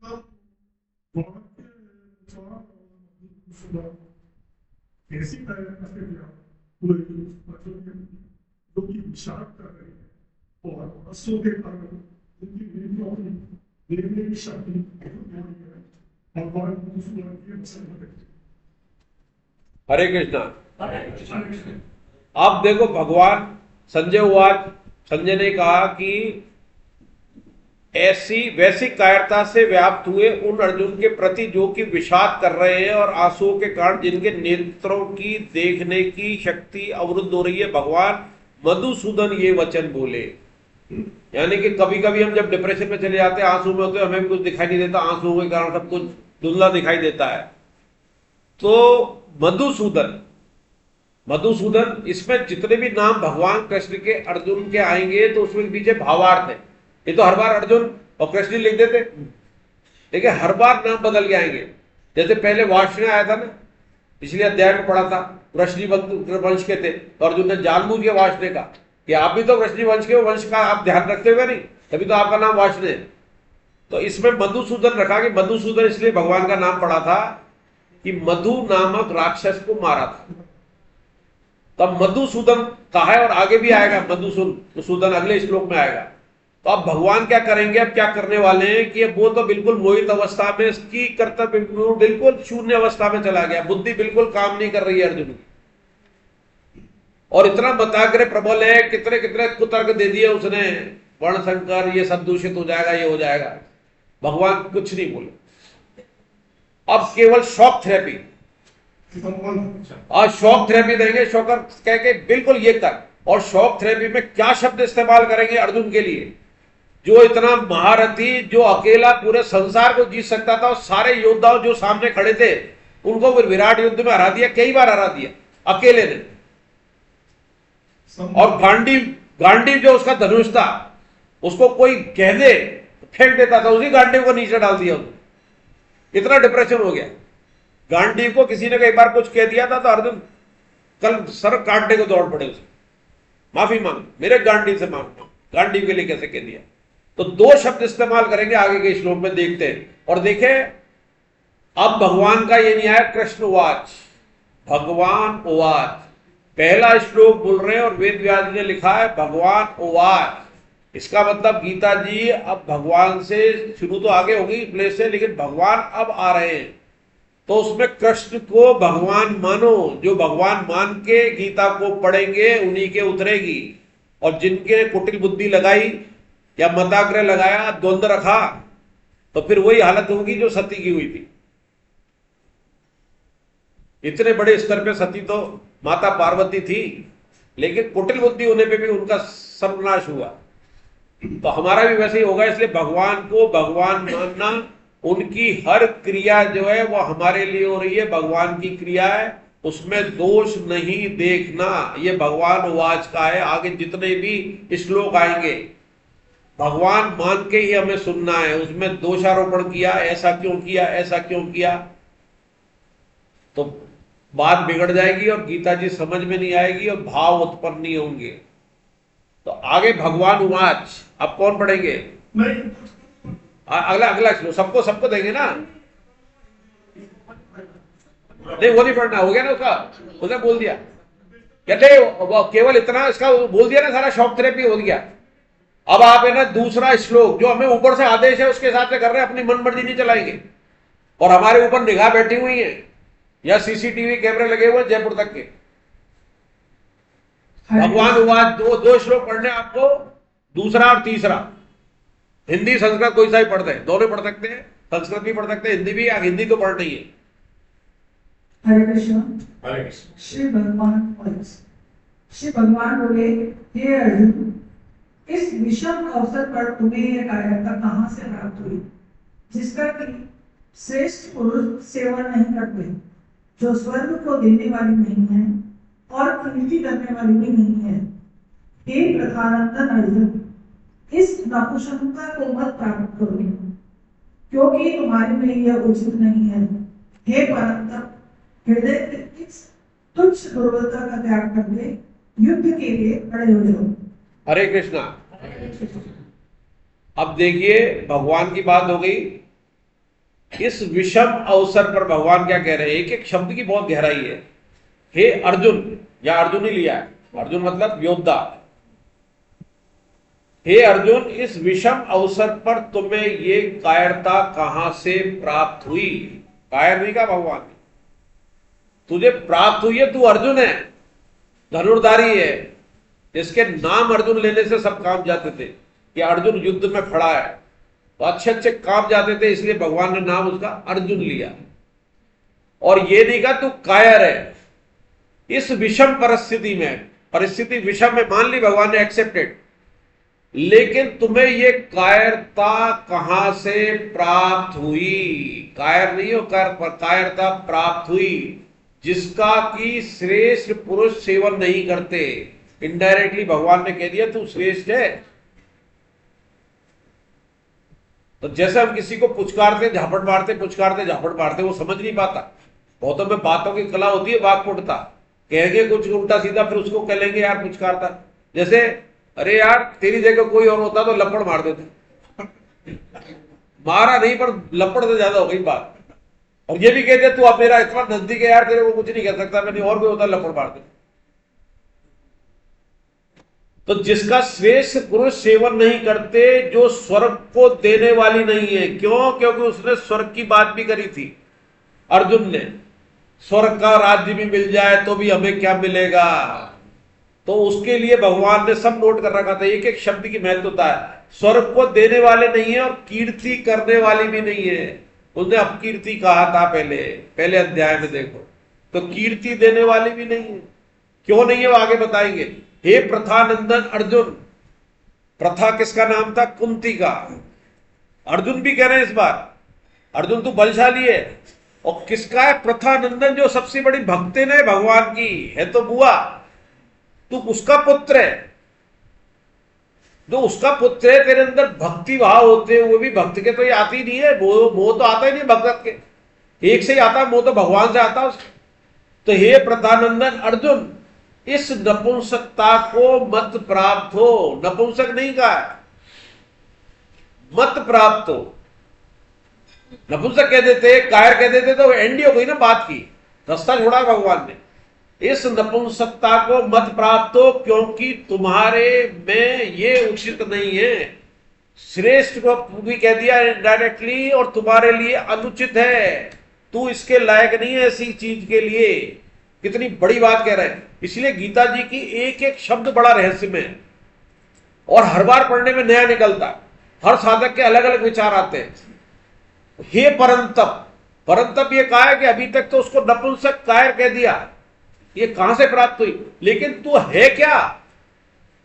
ऐसी कायरता से भी आप पूरे बच्चों के जो कि विषाद कर रहे हैं और असों के कारण उनकी नेत्रों की देखने की शक्ति बहुत हो रही है भगवान के वचन में देखते हैं। हरे कृष्णा। अब देखो भगवान संजय उवाच, संजय ने कहा कि ऐसी वैसी कायरता से व्याप्त हुए उन अर्जुन के प्रति जो कि विषाद कर रहे हैं और आंसुओं के कारण जिनके नेत्रों की देखने की शक्ति अवरुद्ध हो रही है, भगवान मधुसूदन ये वचन बोले। यानी कि कभी कभी हम जब डिप्रेशन में चले जाते हैं, आंसू में होते हैं, हमें कुछ दिखाई नहीं देता, आंसुओं के कारण सब कुछ धुंधला दिखाई देता है। तो मधुसूदन, मधुसूदन, इसमें जितने भी नाम भगवान कृष्ण के अर्जुन के आएंगे तो उसमें पीछे भावार्थ है। ये तो हर बार अर्जुन और कृष्ण लिख देते, देखिए हर बार नाम बदल के आएंगे। जैसे पहले वाष्ण आया था ना, पिछले अध्याय में पढ़ा था, वृष्णि वंश के थे, तो अर्जुन ने जानबूझ के वाष्ण का कि आप भी तो वृष्णि वंश के वंश का आप ध्यान रखते हुए नहीं, तभी तो आपका नाम वाष्ण है। तो इसमें मधुसूदन रखा कि मधुसूदन इसलिए भगवान का नाम पड़ा था कि मधु नामक राक्षस को मारा था, तब मधुसूदन कहा है। और आगे भी आएगा मधुसूदन, अगले श्लोक में आएगा। तो अब भगवान क्या करेंगे, अब क्या करने वाले हैं कि वो तो बिल्कुल मोहित अवस्था में, इसकी कर्तव्य बिल्कुल शून्य अवस्था में चला गया, बुद्धि बिल्कुल काम नहीं कर रही है अर्जुन की। और इतना मताग्रह प्रबल है, कितने कितने कुतर्क दे दिए उसने, वर्ण संकर, ये सब दूषित हो जाएगा, ये हो जाएगा। भगवान कुछ नहीं बोले, अब केवल शॉक थेरेपी, और शॉक थेरेपी देंगे। शॉकर कह के बिल्कुल ये कर। और शॉक थेरेपी में क्या शब्द इस्तेमाल करेंगे अर्जुन के लिए, जो इतना महारथी, जो अकेला पूरे संसार को जीत सकता था, और सारे योद्धाओं जो सामने खड़े थे उनको फिर विराट युद्ध में हरा दिया, कई बार हरा दिया अकेले ने। और गांडीव जो उसका धनुष था, उसको कोई कह दे फेंक देता था, उसी गांडीव को नीचे डाल दिया उसने। इतना डिप्रेशन हो गया। गांडीव को किसी ने कई बार कुछ कह दिया था तो अर्जुन कल सर काटने को दौड़ पड़े, उसे माफी मांग, मेरे गांडीव से मांग, गांडीव के लिए कैसे कह दिया। तो दो शब्द इस्तेमाल करेंगे, आगे के श्लोक में देखते हैं। और देखें अब भगवान का ये न्याय, कृष्ण उवाच, भगवान उवाच, पहला श्लोक बोल रहे हैं और वेद व्यास जी ने लिखा है भगवान उवाच। इसका मतलब गीता जी अब भगवान से शुरू तो आगे होगी प्लेस से, लेकिन भगवान अब आ रहे हैं, तो उसमें कृष्ण को भगवान मानो। जो भगवान मान के गीता को पढ़ेंगे उन्हीं के उतरेगी। और जिनके कुटिल बुद्धि लगाई या मताग्रह लगाया, द्वंद्व रखा, तो फिर वही हालत होगी जो सती की हुई थी। इतने बड़े स्तर पे सती तो माता पार्वती थी, लेकिन कुटिल बुद्धि होने पे भी उनका सर्वनाश हुआ। तो हमारा भी वैसे ही होगा। इसलिए भगवान को भगवान मानना, उनकी हर क्रिया जो है वो हमारे लिए हो रही है, भगवान की क्रिया है, उसमें दोष नहीं देखना। ये भगवान उवाच का है। आगे जितने भी श्लोक आएंगे भगवान मान के ही हमें सुनना है। उसमें दोषारोपण किया, ऐसा क्यों किया, ऐसा क्यों किया, तो बात बिगड़ जाएगी और गीता जी समझ में नहीं आएगी और भाव उत्पन्न नहीं होंगे। तो आगे भगवान उवाच, अब कौन पढ़ेंगे? अगला श्लोक सबको देंगे ना? नहीं, वो नहीं पढ़ना, हो गया ना उसका, उसने बोल दिया। कहते वो केवल इतना इसका बोल दिया ना, सारा शॉक थेरेपी हो गया। अब आप है ना दूसरा श्लोक, जो हमें ऊपर से आदेश है उसके हिसाब से कर रहे हैं, अपनी मन मर्जी नहीं चलाएंगे। और हमारे ऊपर निगाह बैठी हुई है, या सीसीटीवी कैमरे लगे हुए जयपुर तक के। भगवान उवाच दो श्लोक पढ़ने आपको, दूसरा और तीसरा। हिंदी संस्कृत कोई सा ही पढ़ते हैं, दोनों पढ़ सकते हैं, संस्कृत भी पढ़ सकते हैं, हिंदी भी। हिंदी तो पढ़ नहीं है। हरे कृष्ण। हरे कृष्ण। श्री भगवान बोले, हे अर्जुन, इस विषम अवसर पर तुम्हें यह कायरता कहाँ से प्राप्त हुई, जिसका कि श्रेष्ठ पुरुष सेवन नहीं करते, जो स्वर्ग को देने वाली नहीं है और कीर्ति करने वाली भी नहीं है। हे प्रधानंदन अर्जुन, इस नपुंसकता को मत प्राप्त करो, क्योंकि तुम्हारे में यह उचित नहीं है। हे परंतप, हृदय की इस तुच्छ दुर्बलता का त्याग करके युद्ध के लिए खड़े हो जाओ। हरे कृष्णा। अब देखिए भगवान की बात हो गई, इस विषम अवसर पर भगवान क्या कह रहे हैं, एक एक शब्द की बहुत गहराई है। हे अर्जुन, या अर्जुन ही लिया है, अर्जुन मतलब योद्धा। हे अर्जुन, इस विषम अवसर पर तुम्हें ये कायरता कहां से प्राप्त हुई? कायर नहीं कहा भगवान ने, तुझे प्राप्त हुई है, तू अर्जुन है, धनुर्धारी है, जिसके नाम अर्जुन लेने से सब काम जाते थे कि अर्जुन युद्ध में खड़ा है, तो अच्छे अच्छे काम जाते थे, इसलिए भगवान ने नाम उसका अर्जुन लिया। और ये नहीं कहा तू कायर है। इस विषम परिस्थिति में, परिस्थिति विषम में मान ली भगवान ने, एक्सेप्टेड, लेकिन तुम्हें ये कायरता कहां से प्राप्त हुई? कायर नहीं हो, कायरता प्राप्त हुई जिसका कि श्रेष्ठ पुरुष सेवन नहीं करते। इनडायरेक्टली भगवान ने कह दिया तू श्रेष्ठ है। तो जैसे हम किसी को पुचकारते झापड़ मारते, पुचकारते झापड़ मारते, वो समझ नहीं पाता। बहुतों में बातों की कला होती है, वाक्पुटता, कहेंगे कुछ उल्टा सीधा, फिर उसको कह लेंगे यार पुचकारता। जैसे अरे यार तेरी जगह कोई और होता तो लपड़ मार देते, मारा नहीं पर लपड़ से ज्यादा हो गई बात। और ये भी कहते तू अब मेरा इतना नजदीक है यार, तेरे को कुछ नहीं कह सकता, मैंने और कोई होता लपड़ मार देते। तो जिसका श्रेष्ठ पुरुष सेवन नहीं करते, जो स्वर्ग को देने वाली नहीं है। क्यों? क्योंकि उसने स्वर्ग की बात भी करी थी अर्जुन ने, स्वर्ग का राज्य भी मिल जाए तो भी हमें क्या मिलेगा। तो उसके लिए भगवान ने सब नोट कर रखा था, एक एक शब्द की महत्वता है। स्वर्ग को देने वाले नहीं है और कीर्ति करने वाली भी नहीं है। उसने अपकीर्ति कहा था पहले अध्याय में, देखो तो कीर्ति देने वाली भी नहीं है। क्यों नहीं है वो आगे बताएंगे। हे प्रथानंदन अर्जुन, प्रथा किसका नाम था? कुंती का। अर्जुन भी कह रहे हैं इस बार, अर्जुन तू बलशाली है। और किसका है? प्रथानंदन, जो सबसे बड़ी भक्तिन है भगवान की, है तो बुआ, तू उसका पुत्र है। जो उसका पुत्र है, तेरे अंदर भक्ति भाव होते हैं, वो भी भक्त के तो ये आती नहीं है, मोह तो आता ही नहीं भगत के, एक से ही आता, मोह तो भगवान से आता उसके। तो हे प्रथानंदन अर्जुन, इस नपुंसकता को मत प्राप्त हो। नपुंसक नहीं कहा, मत प्राप्त हो। नपुंसक कह देते, कायर कह देते तो एंडी हो गई ना बात की, रास्ता छोड़ा भगवान ने। इस नपुंसकता को मत प्राप्त हो, क्योंकि तुम्हारे में ये उचित नहीं है। श्रेष्ठ को भी कह दिया डायरेक्टली, और तुम्हारे लिए अनुचित है। तू इसके लायक नहीं है ऐसी चीज के लिए। कितनी बड़ी बात कह रहे हैं। इसलिए गीता जी की एक एक शब्द बड़ा रहस्यमय है और हर बार पढ़ने में नया निकलता है। हर साधक के अलग अलग विचार आते हैं। हे परंतप, परंतप ये कहा है कि अभी तक तो उसको नपुंसक कायर कह दिया, ये कहां से प्राप्त हुई? लेकिन तू है क्या?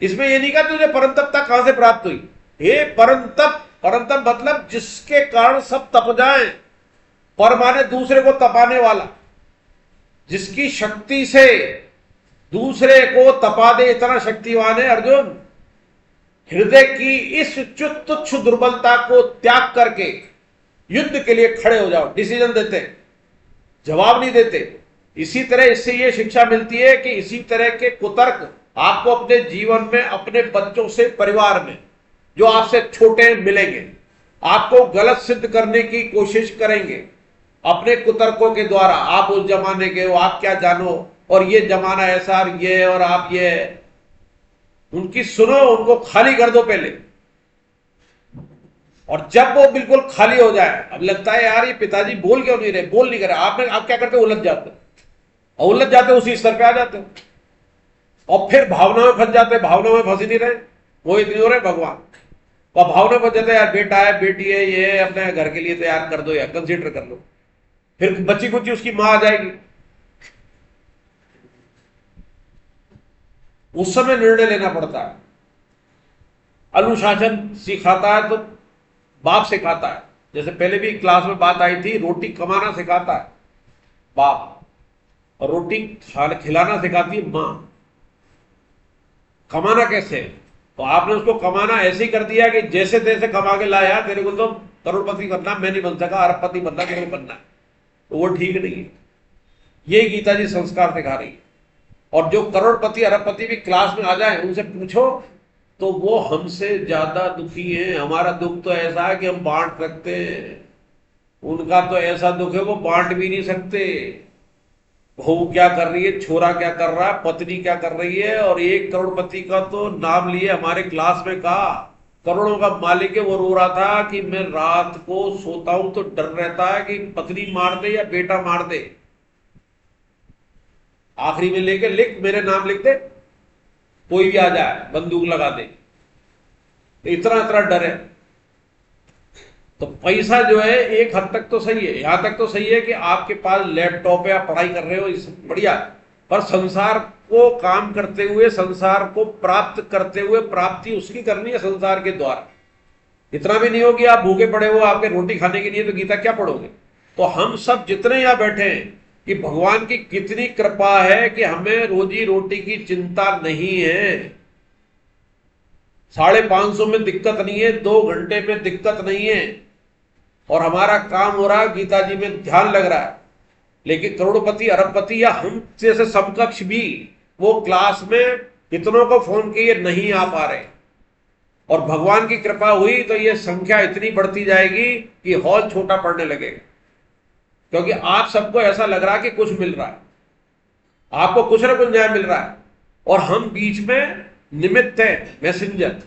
इसमें ये नहीं कहा तुझे परंतपता कहां से प्राप्त हुई। हे परंतप, परंतप मतलब जिसके कारण सब तप जाएं। पर माने दूसरे को तपाने वाला, जिसकी शक्ति से दूसरे को तपा दे, इतना शक्तिवान है अर्जुन। हृदय की इस तुच्छ दुर्बलता को त्याग करके युद्ध के लिए खड़े हो जाओ। डिसीजन देते, जवाब नहीं देते। इसी तरह इससे यह शिक्षा मिलती है कि इसी तरह के कुतर्क आपको अपने जीवन में, अपने बच्चों से, परिवार में जो आपसे छोटे मिलेंगे, आपको गलत सिद्ध करने की कोशिश करेंगे अपने कुतर्कों के द्वारा। आप उस जमाने के हो, आप क्या जानो, और ये जमाना ऐसा, और ये, और आप ये। उनकी सुनो, उनको खाली कर दो पहले। और जब वो बिल्कुल खाली हो जाए, अब लगता है यार ये पिताजी बोल क्यों नहीं रहे, बोल नहीं कर रहे, आप क्या करते? उलझ जाते, और उलझ जाते उसी स्तर पे आ जाते, और फिर भावना में फंस जाते। भावना में फंस ही नहीं रहे, वो इतनी हो रहे भगवान, और भावना में फंस जाते यार बेटा है, बेटी है, ये अपने घर के लिए तैयार कर दो, या कंसिडर कर लो। फिर बच्ची कुची उसकी मां आ जाएगी, उस समय निर्णय लेना पड़ता है। अनुशासन सिखाता है तो बाप सिखाता है। जैसे पहले भी क्लास में बात आई थी, रोटी कमाना सिखाता है बाप, और रोटी खिलाना सिखाती है मां। कमाना कैसे? तो आपने उसको कमाना ऐसे ही कर दिया कि जैसे तैसे कमा के लाया, तेरे को तो करोड़पति बनना, मैं नहीं बन सका, अरबपति बनना, तेरे को बनना है, तो वो ठीक नहीं है। ये गीता जी संस्कार सिखा रही है। और जो करोड़पति अरबपति भी क्लास में आ जाए, उनसे पूछो तो वो हमसे ज्यादा दुखी है। हमारा दुख तो ऐसा है कि हम बांट सकते हैं, उनका तो ऐसा दुख है वो बांट भी नहीं सकते। बहू क्या कर रही है, छोरा क्या कर रहा है, पत्नी क्या कर रही है। और एक करोड़पति का तो नाम लिए हमारे क्लास में कहा, करोड़ों का मालिक है, वो रो रहा था कि मैं रात को सोता हूं तो डर रहता है कि पत्नी मार दे या बेटा मार दे। आखिरी में लेके लिख, मेरे नाम लिख दे, कोई भी आ जाए बंदूक लगा दे, इतना इतना डर है। तो पैसा जो है एक हद तक तो सही है, यहां तक तो सही है कि आपके पास लैपटॉप है, आप पढ़ाई कर रहे हो, इस बढ़िया। पर संसार को काम करते हुए, संसार को प्राप्त करते हुए, प्राप्ति उसकी करनी है संसार के द्वारा। इतना भी नहीं हो कि आप भूखे पड़े हो, आपके रोटी खाने के लिए, तो गीता क्या पढ़ोगे। तो हम सब जितने यहां बैठे हैं कि भगवान की कितनी कृपा है कि हमें रोजी रोटी की चिंता नहीं है। 550 में दिक्कत नहीं है, 2 घंटे में दिक्कत नहीं है, और हमारा काम हो रहा है, गीता जी में ध्यान लग रहा है। लेकिन करोड़पति, अरबपति या हम जैसे समकक्ष भी वो क्लास में कितनों को फोन किए नहीं आ पा रहे। और भगवान की कृपा हुई तो ये संख्या इतनी बढ़ती जाएगी कि हॉल छोटा पड़ने लगेगा, क्योंकि आप सबको ऐसा लग रहा है कि कुछ मिल रहा है, आपको कुछ ना कुछ नया मिल रहा है, और हम बीच में निमित्त है, मैसेंजर।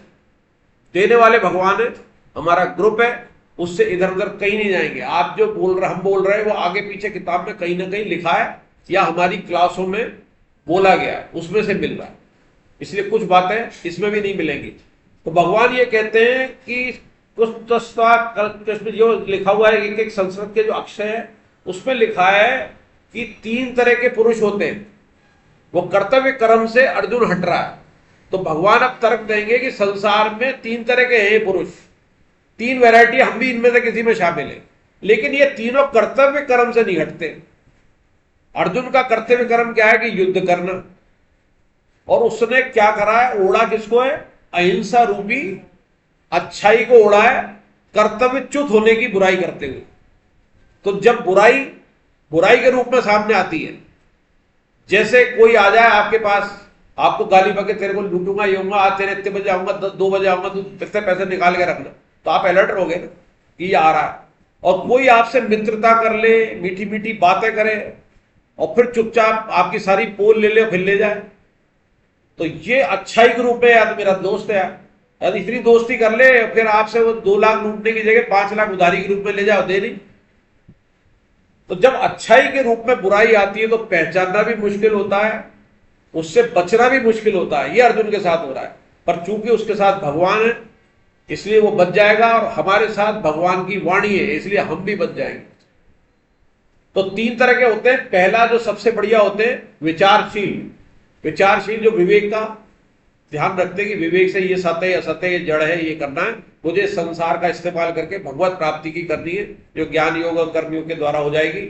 देने वाले भगवान है, हमारा ग्रुप है, उससे इधर उधर कहीं नहीं जाएंगे। आप जो हम बोल रहे हैं वो आगे पीछे किताब में कहीं ना कहीं लिखा है या हमारी क्लासों में बोला गया है, उसमें से मिल रहा है। इसलिए कुछ बातें इसमें भी नहीं मिलेंगी। तो भगवान ये कहते हैं कि कुछ जो लिखा हुआ है, एक संस्कृत के जो अक्षर है उसमें लिखा है कि 3 तरह के पुरुष होते हैं। वो कर्तव्य कर्म से अर्जुन हट रहा है, तो भगवान अब तर्क देंगे कि संसार में 3 तरह के हैं पुरुष, 3 वैरायटी, हम भी इनमें से किसी में शामिल है। लेकिन ये तीनों कर्तव्य कर्म से नहीं हटते। अर्जुन का कर्तव्य कर्म क्या है कि युद्ध करना, और उसने क्या करा है, ओढ़ा किसको है, अहिंसा रूपी अच्छाई को ओढ़ा है, कर्तव्यच्युत होने की बुराई करते हुए। तो जब बुराई बुराई के रूप में सामने आती है, जैसे कोई आ जाए आपके पास, आपको गाली बके, तेरे को लूटूंगा, ये होऊंगा, आज तेरे इतने बजे आऊंगा, 2 बजे आऊंगा, तू इतने पैसे निकाल के रखना, तो आप अलर्ट रहोगे ना कि ये आ रहा है। और कोई आपसे मित्रता कर ले, मीठी मीठी बातें करे, और फिर चुपचाप आपकी सारी पोल ले ले फिर ले जाए, तो ये अच्छाई के रूप में, या तो मेरा दोस्त है यार, इतनी दोस्ती कर ले, फिर आपसे वो 2 लाख लूटने की जगह 5 लाख उधारी के रूप में ले जाओ, दे नहीं। तो जब अच्छाई के रूप में बुराई आती है तो पहचानना भी मुश्किल होता है, उससे बचना भी मुश्किल होता है। ये अर्जुन के साथ हो रहा है, पर चूंकि उसके साथ भगवान है इसलिए वो बच जाएगा, और हमारे साथ भगवान की वाणी है इसलिए हम भी बच जाएंगे। तो 3 तरह के होते हैं। पहला जो सबसे बढ़िया होते हैं विचारशील, विचारशील जो विवेक का ध्यान रखते कि विवेक से ये सत्य है, असत्य है, ये जड़ है, ये करना है, मुझे संसार का इस्तेमाल करके भगवत प्राप्ति की करनी है, जो ज्ञान योग और कर्मयोग के द्वारा हो जाएगी।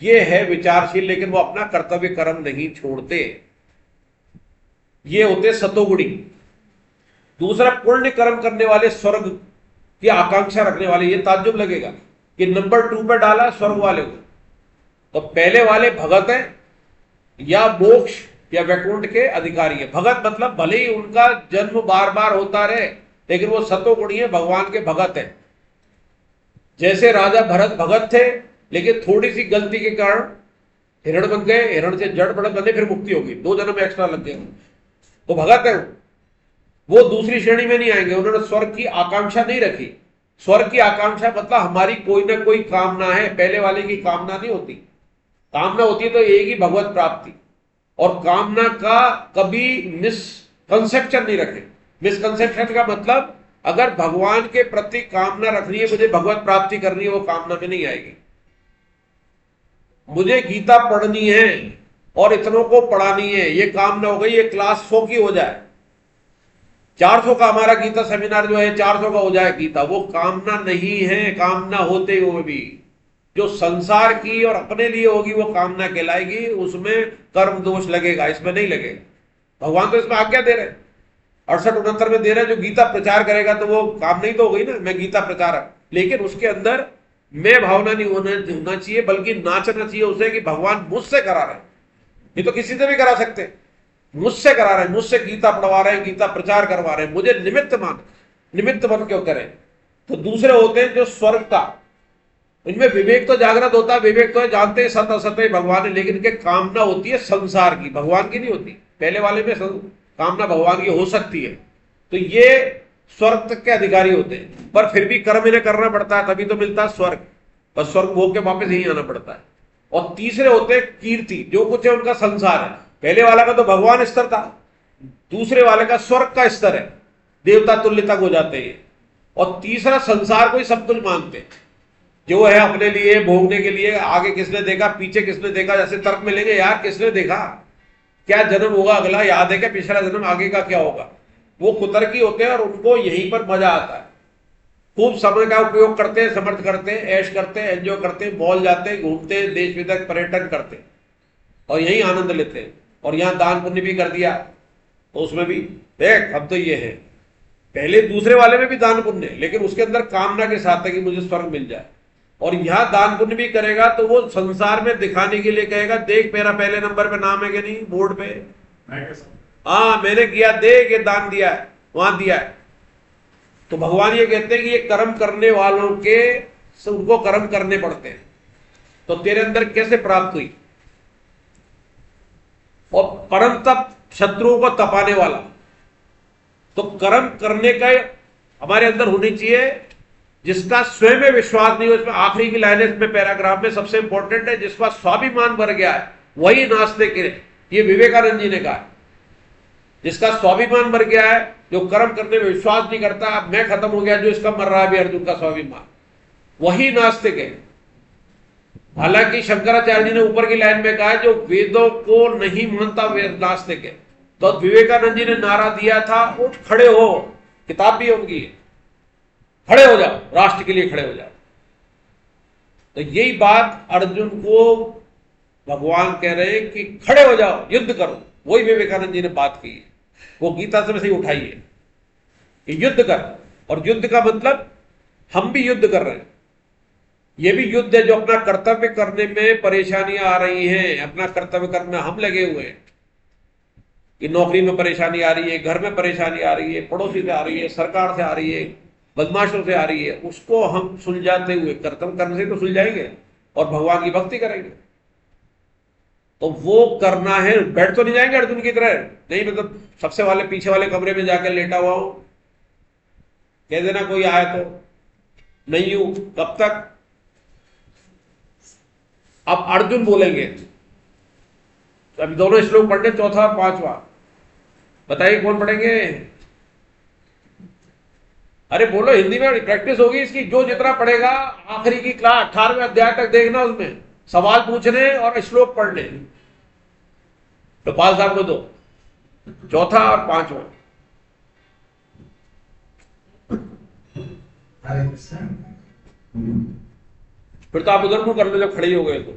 ये है विचारशील, लेकिन वो अपना कर्तव्य कर्म नहीं छोड़ते। ये होते सतोगुणी। दूसरा पुण्य कर्म करने वाले, स्वर्ग की आकांक्षा रखने वाले। ये ताज्जुब लगेगा कि नंबर 2 पे डाला स्वर्ग वाले को। तो पहले वाले भगत है या मोक्ष या वैकुंठ के अधिकारी है। भगत मतलब भले ही उनका जन्म बार बार होता रहे, लेकिन वो सतोगुणी है, भगवान के भगत है। जैसे राजा भरत भगत थे, लेकिन थोड़ी सी गलती के कारण हिरण बन गए, हिरण से जड़ बड़े बने, फिर मुक्ति होगी, 2 जन्म एक्स्ट्रा लग गए, तो भगत है वो दूसरी श्रेणी में नहीं आएंगे। उन्होंने स्वर्ग की आकांक्षा नहीं रखी। स्वर्ग की आकांक्षा मतलब हमारी कोई ना कोई कामना है, पहले वाले की कामना नहीं होती। कामना होती है तो एक ही भगवत प्राप्ति, और कामना का कभी मिसकंसेप्शन नहीं रखे। मिसकंसेप्शन का मतलब अगर भगवान के प्रति कामना रखनी है, मुझे भगवत प्राप्ति करनी है, वो कामना में नहीं आएगी। मुझे गीता पढ़नी है और इतनों को पढ़ानी है, ये कामना हो गई, ये क्लास 100 की हो जाए, 400 का हमारा गीता सेमिनार जो है 400 का हो जाए गीता, वो कामना नहीं है। कामना होते हुए भी जो संसार की और अपने लिए होगी वो कामना कहलाएगी, उसमें कर्म दोष लगेगा, इसमें नहीं लगेगा। भगवान तो इसमें आज्ञा दे रहे हैं, 68-69 में दे रहे हैं, जो गीता प्रचार करेगा तो वो काम नहीं तो हो गई ना, मैं गीता प्रचारक। लेकिन उसके अंदर मैं भावना नहीं होना चाहिए, बल्कि नाचना चाहिए उसे कि भगवान मुझसे करा रहे हैं। ये तो किसी से भी करा सकते, मुझसे करा रहे हैं, मुझसे गीता पढ़वा रहे हैं, गीता प्रचार करवा रहे हैं, मुझे निमित्त बन क्यों करें। तो दूसरे होते हैं जो स्वर्ग का, उनमें विवेक तो जागृत होता है, विवेक तो है, जानते हैं सत असत भगवान है, लेकिन इनके कामना होती है संसार की, भगवान की नहीं होती। पहले वाले में कामना भगवान की हो सकती है, तो ये स्वर्ग तक के अधिकारी होते हैं, पर फिर भी कर्म इन्हें करना पड़ता है, तभी तो मिलता है स्वर्ग, पर स्वर्ग भोग के वापस यही आना पड़ता है। और तीसरे होते हैं कीर्ति, जो कुछ है उनका संसार है। पहले वाला का तो भगवान स्तर था, दूसरे वाले का स्वर्ग का स्तर है, देवता तुल्य तक हो जाते हैं। और तीसरा संसार को ही सब कुछ मानते हैं, जो है अपने लिए भोगने के लिए, आगे किसने देखा पीछे किसने देखा, जैसे तर्क में लेंगे यार किसने देखा, क्या जन्म होगा अगला, याद है क्या पिछला जन्म, आगे का क्या होगा। वो कुतर्की होते हैं और उनको यहीं पर मजा आता है, खूब समय का उपयोग करते हैं, समर्थ करते हैं, ऐश करते हैं, एंजॉय करते हैं, मॉल जाते हैं, घूमते हैं, देश विदेश पर्यटन करते हैं और यही आनंद लेते हैं। और यहाँ दान पुण्य भी कर दिया तो उसमें भी देख, अब तो ये है, पहले दूसरे वाले में भी दान पुण्य, लेकिन उसके अंदर कामना के साथ है कि मुझे स्वर्ग मिल जाए। और यहां दान पुण्य भी करेगा तो वो संसार में दिखाने के लिए कहेगा, देख मेरा पहले नंबर पे नाम है कि नहीं बोर्ड पे, हाँ मैंने किया, देख ये दान दिया है, वहां दिया है। तो भगवान ये कहते हैं कि ये कर्म करने वालों के उनको कर्म करने पड़ते हैं। तो तेरे अंदर कैसे प्राप्त हुई? और परम तप, शत्रुओं को तपाने वाला। तो कर्म करने का हमारे अंदर होनी चाहिए, जिसका स्वयं में विश्वास नहीं हो। इसमें आखिरी की लाइन है, इसमें पैराग्राफ में सबसे इंपॉर्टेंट है, जिसका स्वाभिमान भर गया है वही नास्तिक है। ये विवेकानंद जी ने कहा, जिसका स्वाभिमान भर गया है, जो कर्म करने में विश्वास नहीं करता, अब मैं खत्म हो गया, जो इसका मर रहा है भी अर्जुन का स्वाभिमान, वही नास्तिक है। हालांकि शंकराचार्य जी ने ऊपर की लाइन में कहा है, जो वेदों को नहीं मानता वे नास्तिक है। तो विवेकानंद जी ने नारा दिया था, उठ खड़े हो, किताब भी है उनकी, खड़े हो जाओ, राष्ट्र के लिए खड़े हो जाओ। तो यही बात अर्जुन को भगवान कह रहे हैं कि खड़े हो जाओ, युद्ध करो। वही विवेकानंद जी ने बात की है, वो गीता से ही उठाई है कि युद्ध कर। और युद्ध का मतलब हम भी युद्ध कर रहे हैं, ये भी युद्ध है, जो अपना कर्तव्य करने में परेशानियां आ रही हैं, अपना कर्तव्य करने हम लगे हुए हैं। कि नौकरी में परेशानी आ रही है, घर में परेशानी आ रही है, पड़ोसी से आ रही है, सरकार से आ रही है, बदमाशों से आ रही है, उसको हम सुलझाते हुए कर्तव्य करने से तो सुलझाएंगे और भगवान की भक्ति करेंगे। तो वो करना है, बैठ तो नहीं जाएंगे अर्जुन की तरह, नहीं मतलब सबसे वाले पीछे वाले कमरे में जाकर लेटा हुआ हूं, कह देना कोई आए तो नहीं हूं, कब तक। अब अर्जुन बोलेंगे, अभी दोनों श्लोक पढ़ने, चौथा और पांचवा, बताइए कौन पढ़ेंगे? अरे बोलो, हिंदी में प्रैक्टिस होगी इसकी, जो जितना पढ़ेगा आखिरी की क्लास 18वें अध्याय तक देखना, उसमें सवाल पूछने और श्लोक पढ़ने। तो पाल साहब को दो, चौथा और पांचवा। फिर तो आप उधर मुंह कर लो जब खड़े हो गए तो।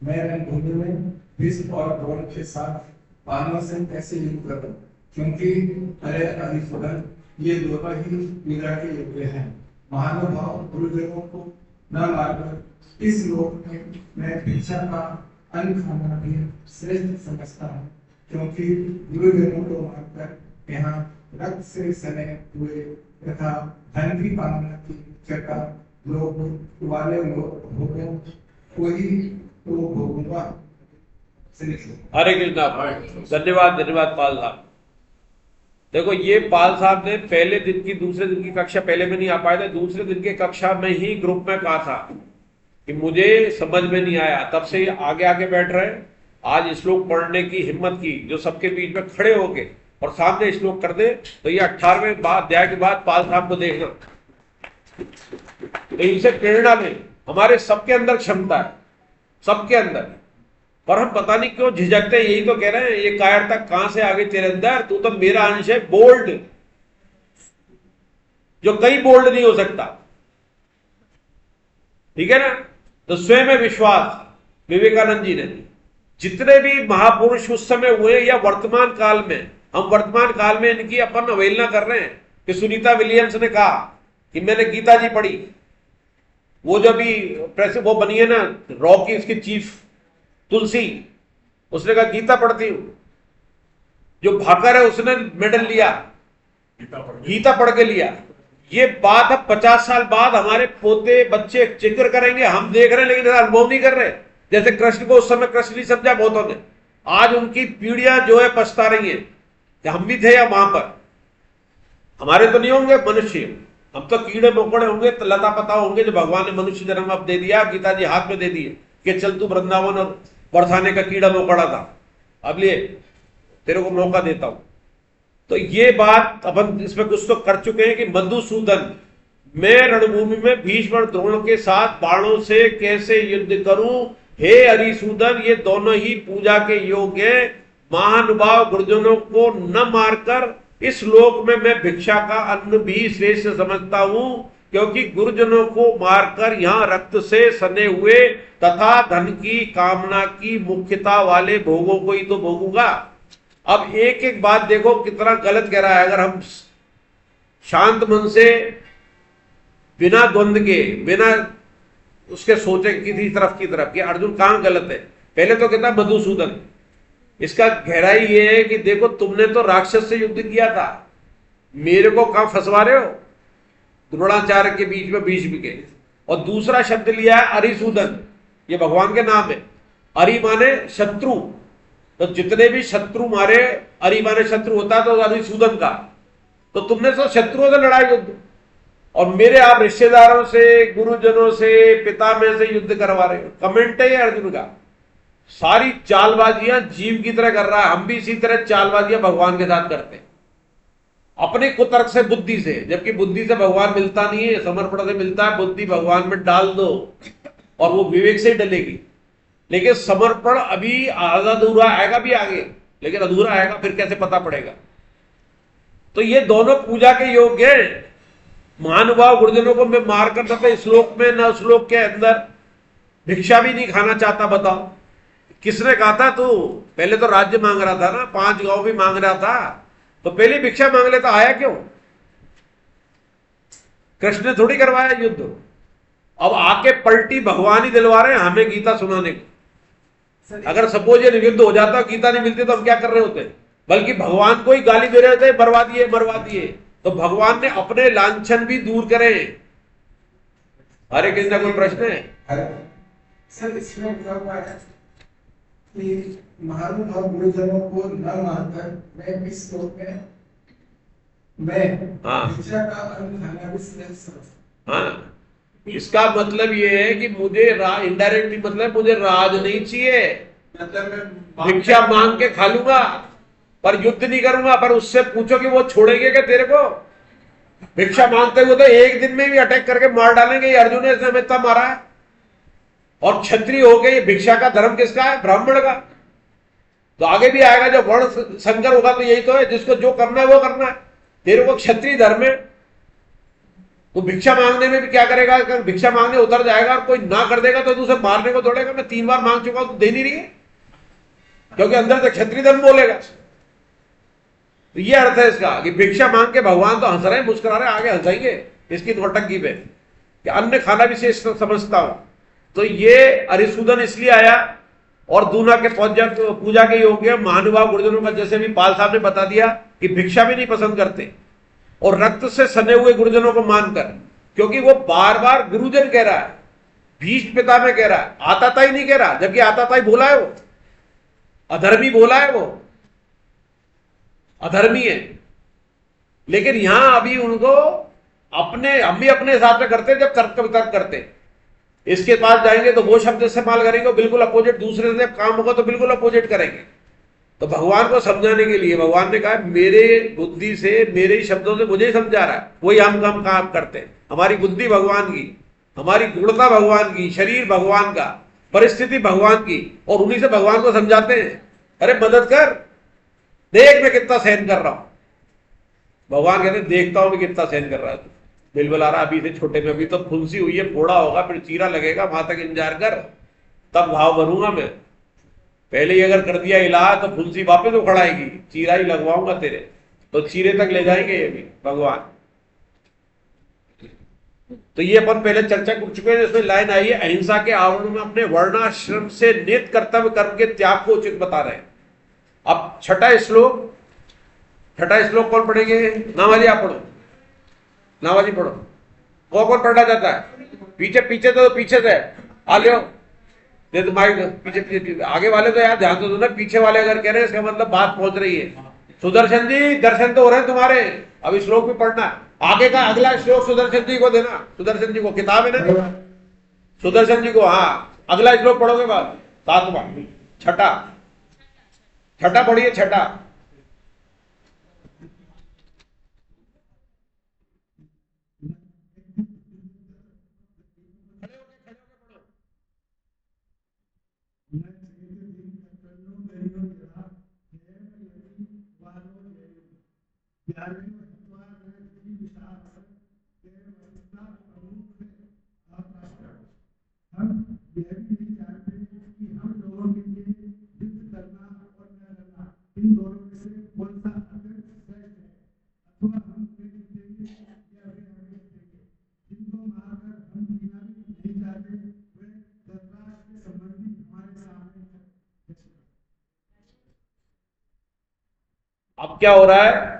मैं भूमि में विश्व और गौरव के साथ मानव से कैसे युद्ध करूं, क्योंकि हरे अधिफुदन ये दोनों ही निद्रा के योग्य हैं। महानुभाव गुरुदेवों को न मारकर इस लोक में मैं भिक्षा का अन्न खाना भी श्रेष्ठ समझता हूँ, क्योंकि गुरुदेवों को मारकर यहाँ रक्त से सने हुए तथा धन की कामना की चटा लोग वाले लोग भोगों कोई तो भोगूंगा। हरे कृष्णा, धन्यवाद धन्यवाद पाल साहब। देखो, ये पाल साहब ने पहले दिन की, दूसरे दिन की कक्षा पहले में नहीं आ पाए थे, दूसरे दिन की कक्षा में ही ग्रुप में कहा था कि मुझे समझ में नहीं आया, तब से आगे आगे बैठ रहे। आज श्लोक पढ़ने की हिम्मत की, जो सबके बीच में खड़े होके और सामने श्लोक कर दे, तो ये 18वें अध्याय के बाद पाल साहब को देखना, तो इनसे प्रेरणा लें। हमारे सबके अंदर क्षमता है, सबके अंदर, पर हम पता नहीं क्यों झिझकते हैं। यही तो कह रहे हैं, ये कायरता कहां से आ गई तेरे अंदर, तू तो मेरा अंश है बोल्ड, जो कहीं बोल्ड नहीं हो सकता, ठीक है ना। तो स्वयं में विश्वास, विवेकानंद जी ने, जितने भी महापुरुष उस समय हुए या वर्तमान काल में, हम वर्तमान काल में इनकी अपन अवहेलना कर रहे हैं। कि सुनीता विलियम्स ने कहा कि मैंने गीता जी पढ़ी, वो जो भी प्रेस वो बनी है ना रॉ की, इसकी चीफ तुलसी, उसने कहा गीता पढ़ती हूं। जो भाकर है उसने मेडल लिया, गीता पढ़ के लिया। ये बात अब 50 साल बाद हमारे पोते बच्चे जिक्र करेंगे, हम देख रहे हैं लेकिन अनुभव नहीं कर रहे। जैसे कृष्ण को उस समय कृष्ण नहीं समझा बहुतों ने, आज उनकी पीढ़ियां जो है पछता रही है कि हम भी थे या वहां पर। हमारे तो नहीं होंगे मनुष्य, हम तो कीड़े मकोड़े होंगे, तो लता पता होंगे जो भगवान ने मनुष्य जन्म अब दे दिया, गीता जी हाथ में दे दिए कि चल तू वृंदावन और बरसाने का कीड़ा मकोड़ा था, अब लिए तेरे को मौका देता हूं। तो ये बात अपन इसमें कुछ तो कर चुके हैं कि मधुसूदन, मैं रणभूमि में भीष्म द्रोण के साथ बाणों से कैसे युद्ध करूं, हे हरिसूदन, ये दोनों ही पूजा के योग्य हैं। महानुभाव गुरुजनों को न मारकर इस लोक में मैं भिक्षा का अन्न भी श्रेष्ठ समझता हूं, क्योंकि गुरुजनों को मारकर यहां रक्त से सने हुए तथा धन की कामना की मुख्यता वाले भोगों को ही तो भोगूंगा। अब एक एक बात देखो कितना गलत कह रहा है। अगर हम शांत मन से बिना द्वंद्व के, बिना उसके सोचे किसी तरफ की तरफ कि अर्जुन कहां गलत है, पहले तो कहता मधुसूदन, इसका गहराई ये है कि देखो तुमने तो राक्षस से युद्ध किया था, मेरे को कहां फंसवा रहे हो, द्रोणाचार्य के बीच में भीष्म के। और दूसरा शब्द लिया है अरिसूदन, ये भगवान के नाम है। अरि माने शत्रु, तो जितने भी शत्रु मारे, अरि माने शत्रु होता है तो अरिसूदन का, तो तुमने तो शत्रुओं से लड़ाई युद्ध, और मेरे आप रिश्तेदारों से, गुरुजनों से, पिता में से युद्ध करवा रहे हो। कमेंट है अर्जुन का, सारी चालबाजियां जीव की तरह कर रहा है। हम भी इसी तरह चालबाजियां भगवान के साथ करते हैं, अपने कुतर्क से, बुद्धि से, जबकि बुद्धि से भगवान मिलता नहीं है, समर्पण से मिलता है। बुद्धि भगवान में डाल दो और वो विवेक से ही डलेगी, लेकिन समर्पण अभी आधा अधूरा आएगा, भी आगे लेकिन अधूरा आएगा, फिर कैसे पता पड़ेगा। तो ये दोनों पूजा के योग्य हैं। महानुभाव गुरुजनों को मैं मारकर तथा श्लोक में न श्लोक के अंदर भिक्षा भी नहीं खाना चाहता। बताओ किसने कहा था? तू पहले तो राज्य मांग रहा था ना, 5 गांव भी मांग रहा था, तो पहले भिक्षा मांग लेता, आया क्यों? कृष्ण ने थोड़ी करवाया युद्ध, अब आके पलटी भगवान ही दिलवा रहे हैं हमें गीता सुनाने को। अगर सपोज ये युद्ध हो जाता, गीता नहीं मिलती, तो हम क्या कर रहे होते? बल्कि भगवान को ही गाली दे रहे थे, मरवा दिए मरवा दिए। तो भगवान ने अपने लांछन भी दूर करे। हरे किसी का कोई प्रश्न है? सर इसमें कि महानुभाव गुरुजनों को न मानकर मैं इस श्लोक में मैं भिक्षा का अन्न खाना भी श्रेष्ठ समझता हूं। हाँ, इसका मतलब ये है कि मुझे इनडायरेक्टली मतलब मुझे राज नहीं चाहिए, मतलब मैं भिक्षा मांग के खा लूंगा पर युद्ध नहीं करूंगा। पर उससे पूछो कि वो छोड़ेंगे क्या तेरे को? भिक्षा मांगते हुए तो एक दिन में भी अटैक करके मार डालेंगे। अर्जुन ने इसमें इतना मारा है। और क्षत्रिय हो गए, भिक्षा का धर्म किसका है? ब्राह्मण का। तो आगे भी आएगा जब वर्ण संकर होगा तो यही तो है, जिसको जो करना है वो करना है। तेरे को क्षत्रिय धर्म है, तो भिक्षा मांगने में भी क्या करेगा? अगर भिक्षा मांगने उतर जाएगा और कोई ना कर देगा तो उसे मारने को दौड़ेगा। मैं 3 बार मांग चुका हूं, तो दे नहीं रही है, क्योंकि अंदर से क्षत्रिय धर्म बोलेगा। तो ये अर्थ है इसका कि भिक्षा मांग के भगवान तो हंस रहे हैं, मुस्कुरा रहे हैं, आगे हंसाएंगे इसकी नौटंकी पे कि अन्न खाना भी श्रेष्ठ समझता हूं। तो ये अरिसूदन इसलिए आया। और दूना के पूजा के योग्य महानुभाव गुरुजनों का, जैसे भी पाल साहब ने बता दिया कि भिक्षा भी नहीं पसंद करते, और रक्त से सने हुए गुरुजनों को मानकर, क्योंकि वो बार बार गुरुजन कह रहा है, भीष्म पिता में कह रहा है, आताताई नहीं कह रहा। जबकि आताताई बोला है, वो अधर्मी बोला है, वो अधर्मी है। लेकिन यहां अभी उनको अपने, हम भी अपने हिसाब से करते जब तर्क वितर्क करते, इसके पास जाएंगे तो वो शब्द इस्तेमाल करेंगे, बिल्कुल अपोजिट। दूसरे से काम होगा तो बिल्कुल अपोजिट करेंगे। तो भगवान को समझाने के लिए भगवान ने कहा मेरे बुद्धि से, मेरे ही शब्दों से मुझे समझा रहा है, वही हम काम करते हैं। हमारी बुद्धि भगवान की, हमारी गुणता भगवान की, शरीर भगवान का, परिस्थिति भगवान की, और उन्हीं से भगवान को समझाते हैं। अरे मदद कर, देख मैं कितना सहन कर रहा हूं। भगवान कहते देखता हूं मैं कितना सहन कर रहा है। बिलबुल आ रहा अभी से छोटे में, अभी तो फुंसी हुई है, फोड़ा होगा, फिर चीरा लगेगा, वहां तक इंतजार कर, तब घाव भरूंगा मैं। पहले ही अगर कर दिया इलाज तो फुंसी वापस उखड़ाएगी, चीरा ही लगवाऊंगा तेरे, तो चीरे तक ले जाएंगे ये भी भगवान। तो ये अपन पहले चर्चा कर चुके हैं। इसमें लाइन आई है, अहिंसा के आवरण में अपने वर्णाश्रम से नित कर्तव्य कर्म के त्याग को उचित बता रहे हैं। अब छठा श्लोक कौन पढ़ेंगे? नाम वाली आप पढ़ो। नामाजी पढ़ो। कौन कौन पढ़ना चाहता है? पीछे पीछे तो पीछे से आ लियो, दे तो माइक पीछे पीछे। आगे वाले तो यार ध्यान तो दो ना, पीछे वाले अगर कह रहे हैं इसका मतलब बात पहुंच रही है। सुदर्शन जी दर्शन तो हो रहे हैं तुम्हारे, अभी श्लोक भी पढ़ना है। आगे का अगला श्लोक सुदर्शन जी को देना, सुदर्शन जी को किताब है ना, सुदर्शन जी को। हाँ, अगला श्लोक पढ़ोगे बात, 7वां, छठा, छठा पढ़िए, छठा। हम यह भी नहीं जानते कि हम लोगों के लिए युद्ध करना और न करना, इन दोनों में से कौन सा अत्यंत श्रेष्ठ है। अथवा हम फिर जीतेंगे या फिर आगे जीतेंगे। जिनको मारकर हम जीना भी नहीं चाहते, वे धर्मराज के संबंधी हमारे सामने है। अब क्या हो रहा है?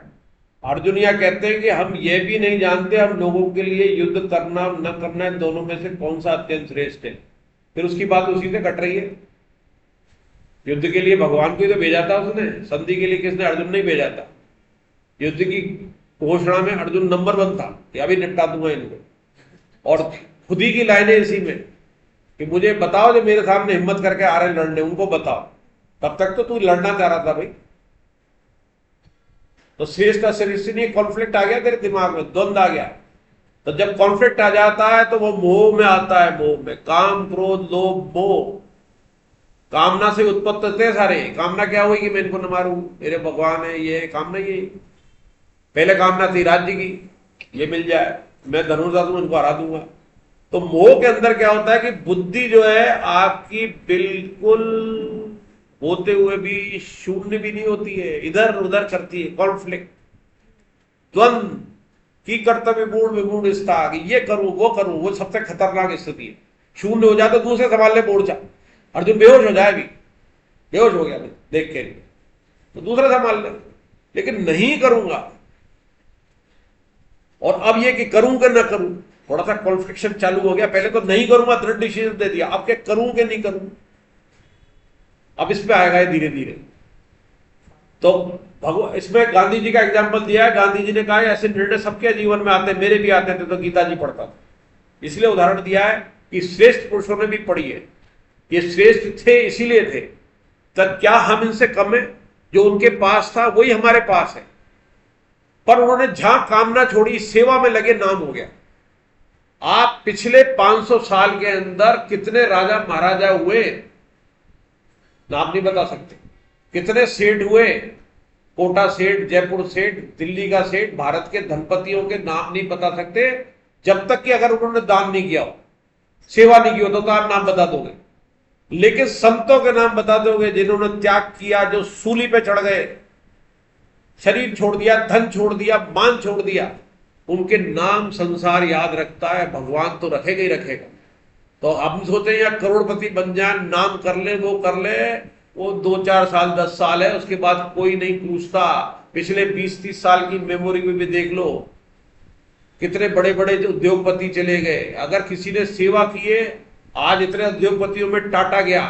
अर्जुनिया कहते हैं कि हम ये भी नहीं जानते हम लोगों के लिए युद्ध करना न करना इन दोनों में से कौन सा अत्यंत श्रेष्ठ है। फिर उसकी बात उसी से कट रही है। युद्ध के लिए भगवान को ही तो भेजा था उसने, संधि के लिए किसने? अर्जुन नहीं भेजा था। युद्ध की घोषणा में अर्जुन नंबर 1 था कि अभी निपटा दूंगा इनको, और खुद ही की लाइनें इसी में कि मुझे बताओ जो मेरे सामने हिम्मत करके आ रहे हैं लड़ने, उनको बताओ। तब तक तो तू लड़ना चाह रहा था भाई। तो श्रेष्ठ श्रेष्ठ नहीं, कॉन्फ्लिक्ट आ गया तेरे दिमाग में, द्वंद आ गया। तो जब कॉन्फ्लिक्ट आ जाता है तो वो मोह में आता है, मोह में। काम क्रोध लोभ मोह, कामना से उत्पत्त होते हैं सारे। कामना क्या हुई कि मैं इनको न मारूं, मेरे भगवान है, ये कामना। ये पहले कामना थी राज्य की, ये मिल जाए, मैं धनुर्धर हूं, इनको हरा दूंगा। तो मोह के अंदर क्या होता है कि बुद्धि जो है आपकी बिल्कुल होते हुए भी शून्य भी नहीं होती है, इधर उधर करती है। कॉन्फ्लिक्ट, द्वंद की कर्तव्य मूड विमूढ़ स्था, ये करूं वो करूं, वो सबसे खतरनाक स्थिति है। शून्य हो जाए तो दूसरे संभाल ले मोर्चा। अर्जुन बेहोश हो जाए, भी बेहोश हो गया देख के, तो दूसरा संभाल ले। लेकिन नहीं करूंगा, और अब ये कि करूं कि ना करूं, थोड़ा सा कॉन्फ्लिक्शन चालू हो गया। पहले तो नहीं करूंगा दृढ़ डिसीजन दे दिया, अब क्या करूं कि नहीं करूं, अब इसमें आएगा ये धीरे धीरे। तो भगवान इसमें गांधी जी का एग्जाम्पल दिया है। गांधी जी ने कहा ऐसे निर्णय सबके जीवन में आते हैं, मेरे भी आते थे, तो गीता जी पढ़ता था। इसलिए उदाहरण दिया है कि श्रेष्ठ पुरुषों ने भी पढ़ी है। ये श्रेष्ठ थे इसीलिए थे, तब क्या हम इनसे कम है? जो उनके पास था वही हमारे पास है, पर उन्होंने जहां कामना छोड़ी, सेवा में लगे, नाम हो गया। आप पिछले 500 साल के अंदर कितने राजा महाराजा हुए, नाम नहीं बता सकते। कितने सेठ हुए, कोटा सेठ, जयपुर सेठ, दिल्ली का सेठ, भारत के धनपतियों के नाम नहीं बता सकते, जब तक कि अगर उन्होंने दान नहीं किया हो, सेवा नहीं की हो, तो आप नाम बता दोगे। लेकिन संतों के नाम बता दोगे जिन्होंने त्याग किया, जो सूली पे चढ़ गए, शरीर छोड़ दिया, धन छोड़ दिया, मान छोड़ दिया, उनके नाम संसार याद रखता है। भगवान तो रखेगा ही रखेगा। तो हम सोचे या करोड़पति बन जाए, नाम कर ले, वो कर ले, वो 2-4 साल 10 साल है, उसके बाद कोई नहीं पूछता। पिछले 20-30 साल की मेमोरी में भी देख लो, कितने बड़े बड़े जो उद्योगपति चले गए। अगर किसी ने सेवा किए, आज इतने उद्योगपतियों में टाटा गया,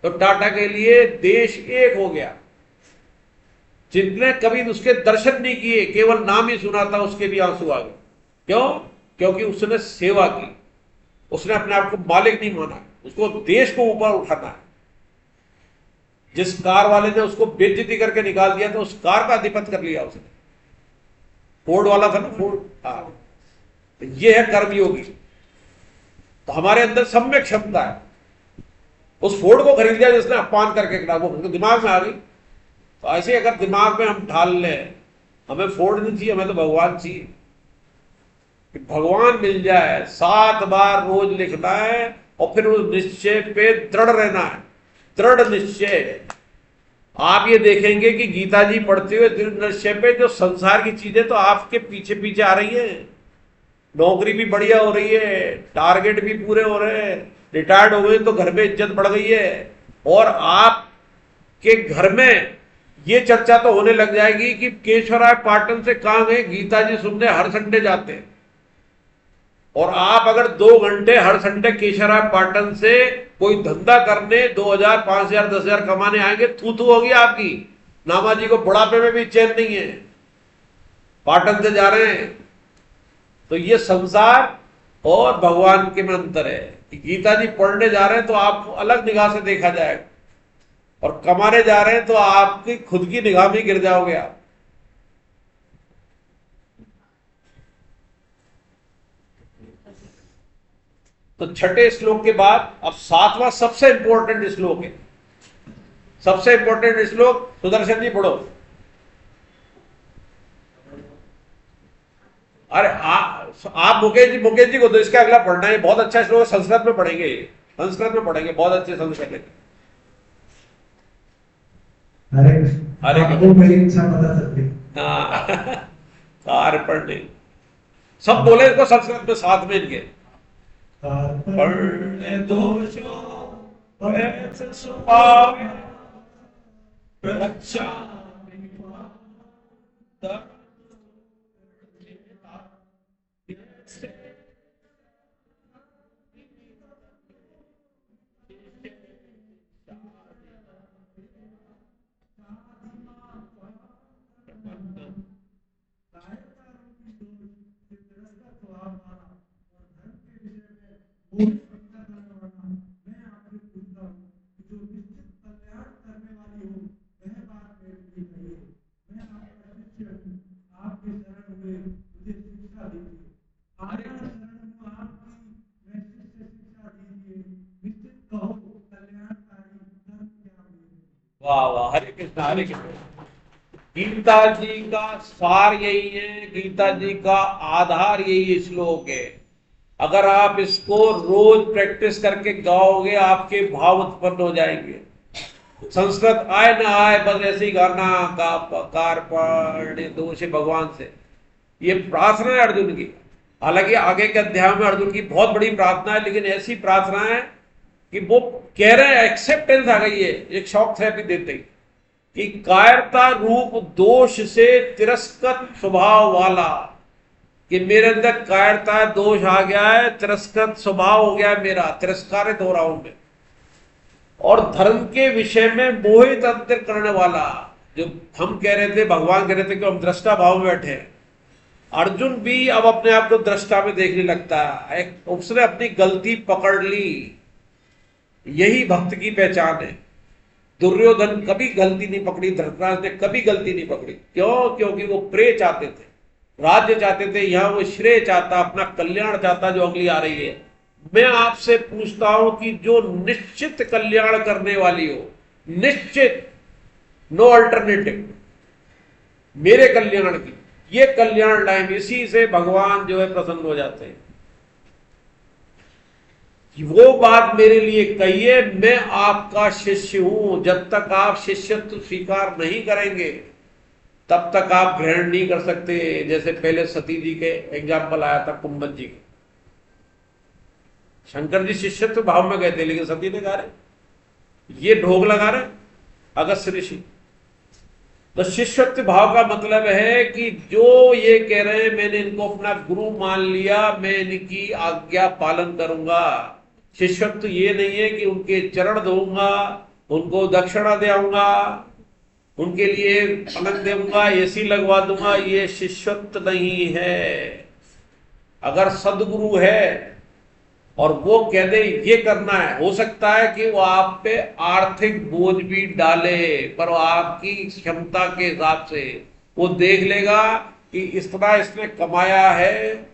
तो टाटा के लिए देश एक हो गया। जिनने कभी उसके दर्शन नहीं किए, केवल नाम ही सुना था, उसके भी आंसू आ गए। क्यों? क्योंकि उसने सेवा की, उसने अपने आप को मालिक नहीं माना, उसको देश को ऊपर उठाना है। जिस कार वाले ने उसको बेइज्जती करके निकाल दिया, तो उस कार का अधिपति कर लिया उसने। फोर्ड वाला था ना, फोर्ड। हाँ, तो ये है कर्मयोगी। तो हमारे अंदर सम्यक क्षमता है। उस फोर्ड को खरीद लिया जिसने अपमान करके, वो दिमाग में आ गई। तो ऐसे अगर दिमाग में हम ढाल लें, हमें फोर्ड नहीं चाहिए, हमें तो भगवान चाहिए। कि भगवान मिल जाए, 7 बार रोज लिखना है, और फिर उस निश्चय पे दृढ़ रहना है। दृढ़ निश्चय। आप ये देखेंगे कि गीता जी पढ़ते हुए दृढ़ निश्चय पे जो संसार की चीजें तो आपके पीछे पीछे आ रही है। नौकरी भी बढ़िया हो रही है, टारगेट भी पूरे हो रहे हैं, रिटायर्ड हो गए तो घर में इज्जत बढ़ गई है, और आपके घर में ये चर्चा तो होने लग जाएगी कि केशवराय पाटन से कहां गए, गीता जी सुनने हर संडे जाते हैं। और आप अगर 2 घंटे हर संडे केशवराय पाटन से कोई धंधा करने 2000, 5000, 10,000 कमाने आएंगे, थू होगी आपकी। नामाजी को बुढ़ापे में भी चैन नहीं है, पाटन से जा रहे हैं। तो ये संसार और भगवान के में अंतर है। गीता जी पढ़ने जा रहे हैं तो आप अलग निगाह से देखा जाएगा, और कमाने जा रहे हैं तो आपकी खुद की निगाह में गिर जाओगे आप। तो छठे श्लोक के बाद अब 7वां सबसे इंपॉर्टेंट श्लोक है। सबसे इंपॉर्टेंट श्लोक सुदर्शन जी पढ़ो। अरे आप मुकेश जी को तो इसका अगला पढ़ना है, बहुत अच्छा श्लोक, संस्कृत में पढ़ेंगे, संस्कृत में पढ़ेंगे, बहुत अच्छे संस्कृत है। अरे आपको मेरी इच्छा पता चलती। हाँ कार्य पढ़ने सब बोले इसको संस्कृत में साथ में इनके। पढ़ने दोषों ऐसे स्वभाव रक्षा वाह वाह, हरे कृष्ण हरे कृष्ण। गीता जी का सार यही है, गीता जी का आधार यही श्लोक है। अगर आप इसको रोज प्रैक्टिस करके गाओगे आपके भाव उत्पन्न हो जाएंगे। संस्कृत आए ना आए, बस ऐसे ही गाना का कार्पण्य दोष भगवान से, ये प्रार्थना है अर्जुन की। हालांकि आगे के अध्याय में अर्जुन की बहुत बड़ी प्रार्थना है, लेकिन ऐसी प्रार्थना है कि वो कह रहे हैं, एक्सेप्टेंस आ गई है, एक शॉक थेरेपी देते ही, कि कायरता रूप दोष से तिरस्कृत स्वभाव वाला, कि मेरे अंदर कायरता दोष आ गया है, तिरस्कृत स्वभाव हो गया है मेरा, तिरस्कारित हो रहा हूं मैं, और धर्म के विषय में मोहित अंतर करने वाला। जो हम कह रहे थे, भगवान कह रहे थे कि हम दृष्टा भाव में बैठे हैं, अर्जुन भी अब अपने आप को दृष्टा में देखने लगता है। उसने अपनी गलती पकड़ ली, यही भक्त की पहचान है। दुर्योधन कभी गलती नहीं पकड़ी, धृतराष्ट्र ने कभी गलती नहीं पकड़ी। क्यों? क्योंकि वो प्रेय चाहते थे, राज्य चाहते थे, यहां वो श्रेय चाहता, अपना कल्याण चाहता, जो अगली आ रही है। मैं आपसे पूछता हूं कि जो निश्चित कल्याण करने वाली हो, निश्चित, नो अल्टरनेटिव, मेरे कल्याण की, ये कल्याण लाइन, इसी से भगवान जो है प्रसन्न हो जाते हैं। वो बात मेरे लिए कहिए, मैं आपका शिष्य हूं। जब तक आप शिष्यत्व स्वीकार नहीं करेंगे तब तक आप ग्रहण नहीं कर सकते। जैसे पहले सती जी के एग्जाम्पल आया था, कुंभन जी के। शंकर जी शिष्यत्व भाव में गए थे, लेकिन सती ने कहा रहे, ये ढोंग लगा रहे अगस्त्य ऋषि। तो शिष्यत्व भाव का मतलब है कि जो ये कह रहे हैं, मैंने इनको अपना गुरु मान लिया, मैं इनकी आज्ञा पालन करूंगा। शिष्यत्व ये नहीं है कि उनके चरण धोऊंगा, उनको दक्षिणा देऊंगा, उनके लिए पलंग दूंगा, एसी लगवा दूंगा, ये शिष्यत्व नहीं है। अगर सदगुरु है और वो कह दे ये करना है, हो सकता है कि वो आप पे आर्थिक बोझ भी डाले, पर आपकी क्षमता के हिसाब से वो देख लेगा कि इस तरह इसने कमाया है,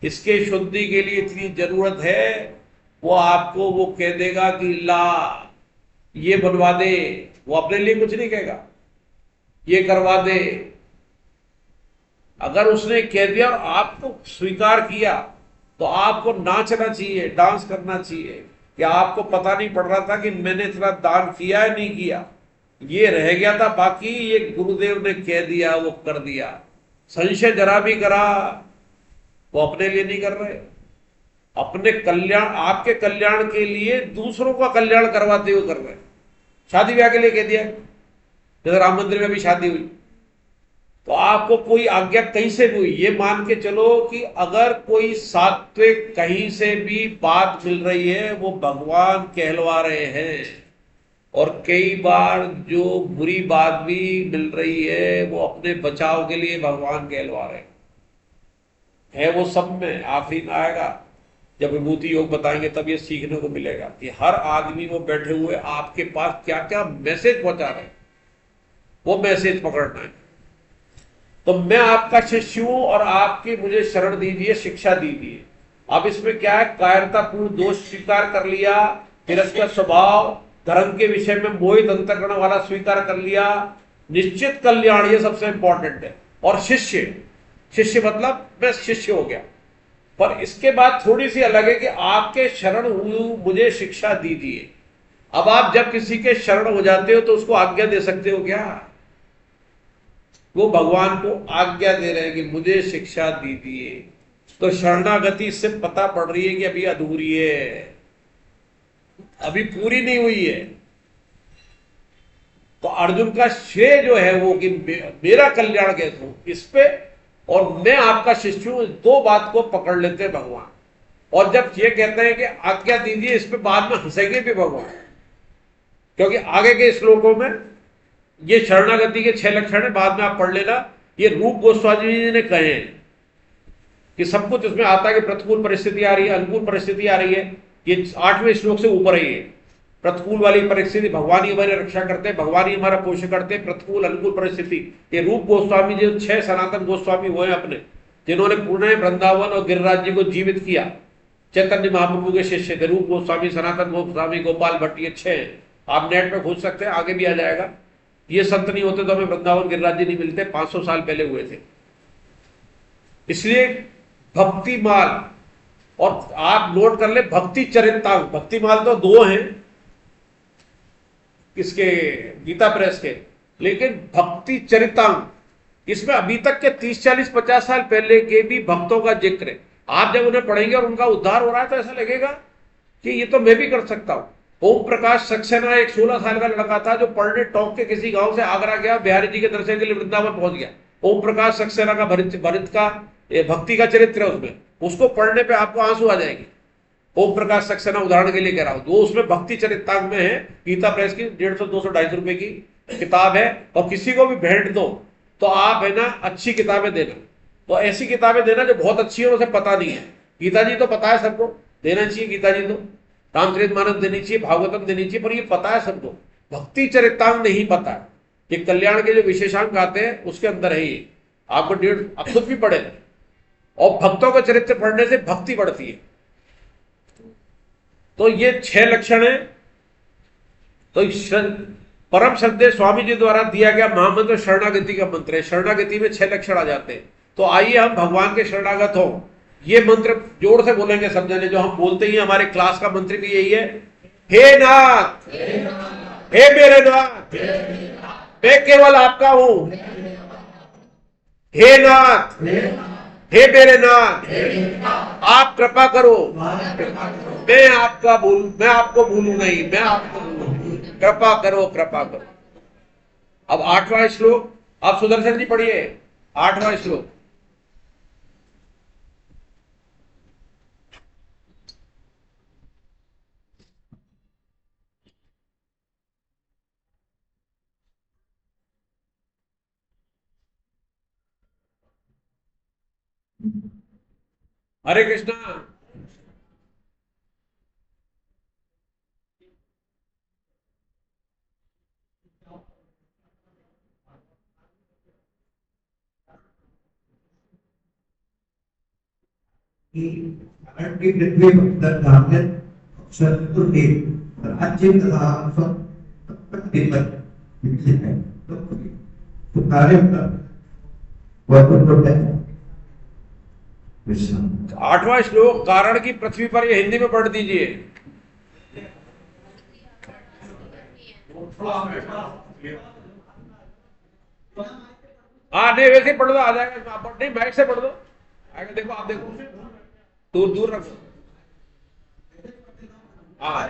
इसके शुद्धि के लिए इतनी जरूरत है, वो आपको वो कह देगा कि ला ये बनवा दे। वो अपने लिए कुछ नहीं कहेगा, ये करवा दे। अगर उसने कह दिया और आपको स्वीकार किया तो आपको नाचना चाहिए, डांस करना चाहिए कि आपको पता नहीं पड़ रहा था कि मैंने इतना दान किया है नहीं किया, ये रह गया था, बाकी ये गुरुदेव ने कह दिया वो कर दिया। संशय जरा भी करा, वो अपने लिए नहीं कर रहे, अपने कल्याण, आपके कल्याण के लिए दूसरों का कल्याण करवाते हुए कर रहे। शादी ब्याह के लिए कह दिया, जैसे राम मंदिर में भी शादी हुई तो आपको कोई आज्ञा कहीं से भी हुई, ये मान के चलो कि अगर कोई सात्विक कहीं से भी बात मिल रही है वो भगवान कहलवा रहे हैं, और कई बार जो बुरी बात भी मिल रही है वो अपने बचाव के लिए भगवान कहलवा रहे हैं। वो सब में आखिरी में आएगा जब विभूति योग बताएंगे तब ये सीखने को मिलेगा कि हर आदमी वो बैठे हुए आपके पास क्या क्या मैसेज पहुंचा रहे हैं, वो मैसेज पकड़ना है। तो मैं आपका शिष्य हूं और आपकी मुझे शरण दीजिए, शिक्षा दीजिए। अब इसमें क्या है, कायरतापूर्ण दोष स्वीकार कर लिया, फिर इसका स्वभाव धर्म के विषय में मोहित अंतःकरण वाला स्वीकार कर लिया, निश्चित कल्याण, ये सबसे इंपॉर्टेंट है। और शिष्य, शिष्य मतलब मैं शिष्य हो गया। पर इसके बाद थोड़ी सी अलग है कि आपके शरण हूं, मुझे शिक्षा दीजिए। अब आप जब किसी के शरण हो जाते हो तो उसको आज्ञा दे सकते हो क्या? वो भगवान को आज्ञा दे रहे हैं कि मुझे शिक्षा दीजिए। तो शरणागति इससे पता पड़ रही है कि अभी अधूरी है, अभी पूरी नहीं हुई है। तो अर्जुन का श्रेय जो है वो कि मेरा कल्याण कैसे हो, इस पे और मैं आपका शिष्य हूं, दो बात को पकड़ लेते हैं भगवान। और जब ये कहते हैं कि आज्ञा दीजिए, इस पे बाद में हंसेंगे भी भगवान, क्योंकि आगे के श्लोकों में ये शरणागति के 6 लक्षण है, बाद में आप पढ़ लेना। ये रूप गोस्वामी जी ने कहे हैं कि सब कुछ उसमें आता है कि प्रतिकूल परिस्थिति आ रही है, अनुकूल परिस्थिति आ रही है। ये 8वें श्लोक से ऊपर ही है। प्रतिकूल वाली परिस्थिति भगवान ही हमारी रक्षा करते हैं, भगवान ही हमारा पोषण करते हैं। प्रतिकूल अनुकूल परिस्थिति, ये रूप गोस्वामी जो 6 सनातन गोस्वामी हुए अपने, जिन्होंने पूर्ण वृंदावन और गिरिराज जी को जीवित किया, चैतन्य महाप्रभु के शिष्य थे रूप गोस्वामी, सनातन गोस्वामी, गोपाल भट्ट, ये 6। आप नेट पे खोज सकते हैं, आगे भी आ जाएगा। ये संत नहीं होते तो हमें वृंदावन गिरिराज जी नहीं मिलते, 500 साल पहले हुए थे। इसलिए भक्तिमाल, और आप नोट कर ले भक्ति चरितांग, भक्तिमाल तो 2 हैं इसके गीता प्रेस के, लेकिन भक्ति चरितांग इसमें अभी तक के 30, 40, 50 साल पहले के भी भक्तों का जिक्र है। आप जब उन्हें पढ़ेंगे और उनका उद्धार हो रहा है तो ऐसा लगेगा कि ये तो मैं भी कर सकता हूं। ओम प्रकाश सक्सेना एक 16 साल का लड़का था जो पढ़ने टॉप के किसी गांव से आगरा गया, बिहारी जी के दर्शन के लिए वृंदावन पहुंच गया। ओम प्रकाश सक्सेना का भरत का भक्ति का चरित्र है, उसमें उसको पढ़ने पे आपको आंसू आ जाएंगे। ओम प्रकाश सक्सेना उदाहरण के लिए कह रहा हूं, वो उसमें भक्ति चरितांग में है। गीता प्रेस की 150, 200, 250 रुपए की किताब है। और किसी को भी भेंट दो तो आप है ना अच्छी किताबें देना, तो ऐसी किताबें देना जो बहुत अच्छी है, उसे पता नहीं है। गीता जी तो पता है सबको, देना चाहिए गीता जी, तो रामचरितमानस देनी चाहिए, भागवतम देनी चाहिए, पर ये पता है सबको। भक्ति चरितांग नहीं पता है। ये कल्याण के जो विशेषांक आते हैं उसके अंदर है ये, आपको 1.5 आप खुद भी पढ़े। और भक्तों का चरित्र पढ़ने से भक्ति बढ़ती है। तो ये 6 लक्षण है। तो परम श्रद्धेय स्वामी जी द्वारा दिया गया महामंत्र शरणागति का मंत्र है। शरणागति में 6 लक्षण आ जाते हैं। तो आइए हम भगवान के शरणागत हो। ये मंत्र जोर से बोलेंगे सब जने, जो हम बोलते ही हमारे क्लास का मंत्र भी यही है, हे नाथ, हे मेरे नाथ, मैं केवल आपका हूं। हे नाथ, हे मेरे नाथ, आप कृपा करो, मैं आपको भूलूं नहीं, मैं आपको कृपा करो, कृपा करो। अब 8वां श्लोक, आप सुदर्शन जी पढ़िए 8वां श्लोक। हरे कृष्णा। की पृथ्वी पर धार्मिक शत्रु के राज्य तथा संपत्ति पर विकसित है। तो कार्य का वह है। 8वां श्लोक, कारण की पृथ्वी पर, ये हिंदी में पढ़ दीजिए। हाँ नहीं, वैसे पढ़ दो, आ जाएगा। आप नहीं, माइक से पढ़ दो, आगे देखो, आप देखो, दूर दूर रखो। हाँ,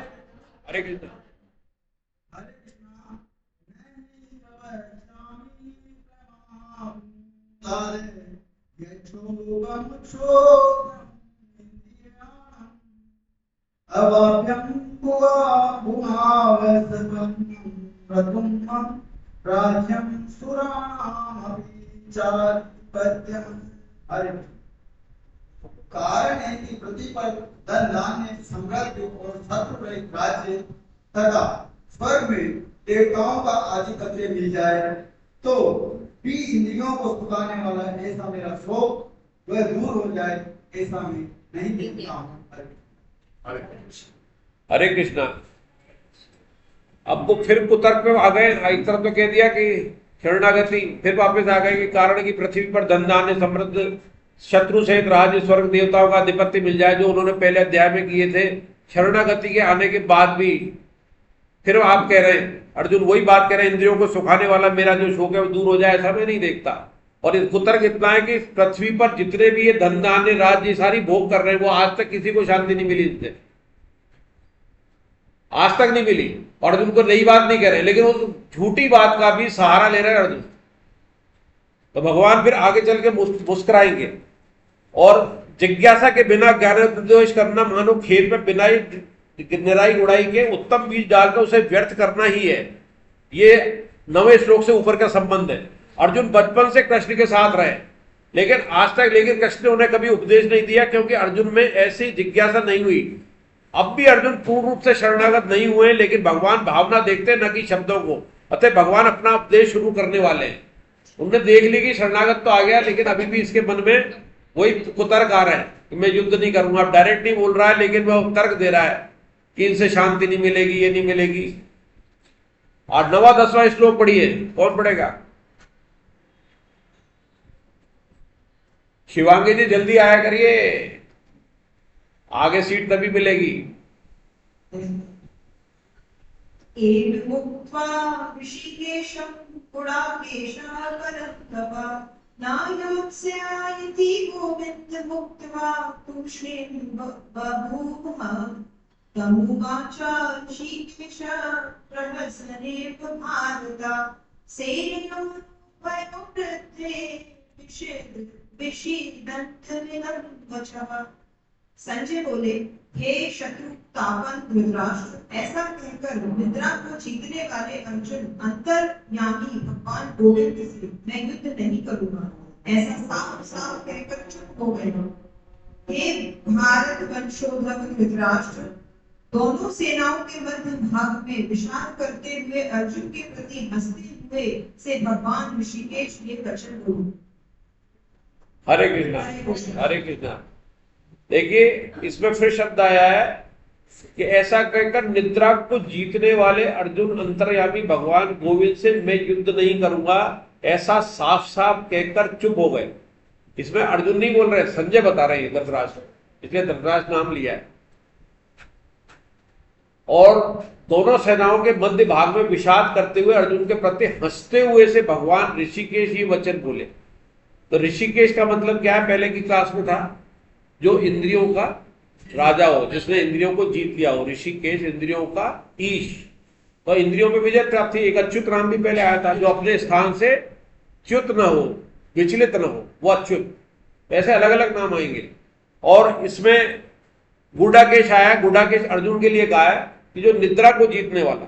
हरे कृष्णा। अवाप्यं पुआ भुमावसतं प्रथमं राज्यं सुराणामपि चाधिपत्यम्। अरे कारण है कि पृथ्वी पर धन धान्य साम्राज्य और छत्र रहित राज्य तथा स्वर्ग में देवताओं का आधिपत्य मिल जाए तो भी इंद्रियों को सुखाने वाला ऐसा मेरा शोक वह दूर हो जाए, ऐसा मैं नहीं देखता हूँ। हरे कृष्णा। अब वो फिर कुतर्क पे आ गए। एक तरफ तो कह दिया कि शरणागति, फिर वापस आ गए कि कारण की पृथ्वी पर धन धान्य समृद्ध शत्रु सहित राज्य स्वर्ग देवताओं का आधिपत्य मिल जाए, जो उन्होंने पहले अध्याय में किए थे। शरणागति के आने के बाद भी फिर आप कह रहे हैं, अर्जुन वही बात कह रहे हैं, इंद्रियों को सुखाने वाला मेरा जो शोक है वो दूर हो जाए, ऐसा मैं नहीं देखता। और इस कुतर्क इतना है कि पृथ्वी पर जितने भी ये धन धान्य राज्य सारी भोग कर रहे हैं, वो आज तक किसी को शांति नहीं मिली इनसे, आज तक नहीं मिली। और अर्जुन को नई बात नहीं कह रहे, लेकिन उस झूठी बात का भी सहारा ले रहे हैं अर्जुन। तो भगवान फिर आगे चल के मुस्कुराएंगे। और जिज्ञासा के बिना ज्ञानोपदेश करना मानो खेत में बिना निराई गुड़ाई के उत्तम बीज डालकर उसे व्यर्थ करना ही है। ये 9वें श्लोक से ऊपर का संबंध है। अर्जुन बचपन से कृष्ण के साथ रहे, लेकिन आज तक कृष्ण ने उन्हें कभी उपदेश नहीं दिया, क्योंकि अर्जुन में ऐसी जिज्ञासा नहीं हुई। अब भी अर्जुन पूर्ण रूप से शरणागत नहीं हुए, लेकिन भगवान भावना देखते न कि शब्दों को। अतः भगवान अपना उपदेश शुरू करने वाले हैं। उन्होंने देख ली कि शरणागत तो आ गया, लेकिन अभी भी इसके मन में वही कुतर्क आ रहा है कि मैं युद्ध नहीं करूंगा। अब डायरेक्ट नहीं बोल रहा है, लेकिन वह तर्क दे रहा है कि इनसे शांति नहीं मिलेगी, ये नहीं मिलेगी। और 9वां 10वां श्लोक पढ़िए, कौन पढ़ेगा? शिवांगी जी जल्दी आया करिए, आगे सीट तभी मिलेगी। मुक्त्वा ऋषिकेशं पुराकेशः परन्तप नायास्यायति गोविन्द मुक्त्वा तूष्णीं बभूवः तमुवाच ऋषिकेश प्रहसनेव भारत सेनं वयोवृद्धे विषीदन्तमिदं वचः। संजय बोले, हे शत्रु तापन धृतराष्ट्र, ऐसा कहकर निद्रा को जीतने वाले अर्जुन अंतर्यामी भगवान गोविंद से मैं युद्ध नहीं करूंगा, ऐसा साफ साफ कहकर चुप हो गए। हे भारत वंशोद्भव धृतराष्ट्र, दोनों सेनाओं के मध्य भाग में विचार करते हुए अर्जुन के प्रति हंसते हुए से भगवान ऋषिकेश ये वचन बोले। हरे कृष्णा, हरे कृष्णा। देखिए इसमें फिर शब्द आया है कि ऐसा कहकर निद्रा को जीतने वाले अर्जुन अंतर्यामी भगवान गोविंद से मैं युद्ध नहीं करूंगा, ऐसा साफ साफ कहकर चुप हो गए। इसमें अर्जुन नहीं बोल रहे, संजय बता रहे हैं धृतराष्ट्र, इसलिए धृतराष्ट्र नाम लिया है। और दोनों सेनाओं के मध्य भाग में विषाद करते हुए अर्जुन के प्रति हंसते हुए से भगवान ऋषिकेश ये वचन बोले। तो ऋषिकेश का मतलब क्या है? पहले की क्लास में था, जो इंद्रियों का राजा हो, जिसने इंद्रियों को जीत लिया हो। ऋषिकेश इंद्रियों का ईश, तो इंद्रियों में विजय प्राप्त थी। एक अच्युत नाम भी पहले आया था, जो अपने स्थान से च्युत न हो, विचलित न हो, वो अच्युत। ऐसे अलग अलग नाम आएंगे। और इसमें गुडाकेश आया। गुडाकेश अर्जुन के लिए कहा है कि जो निद्रा को जीतने वाला,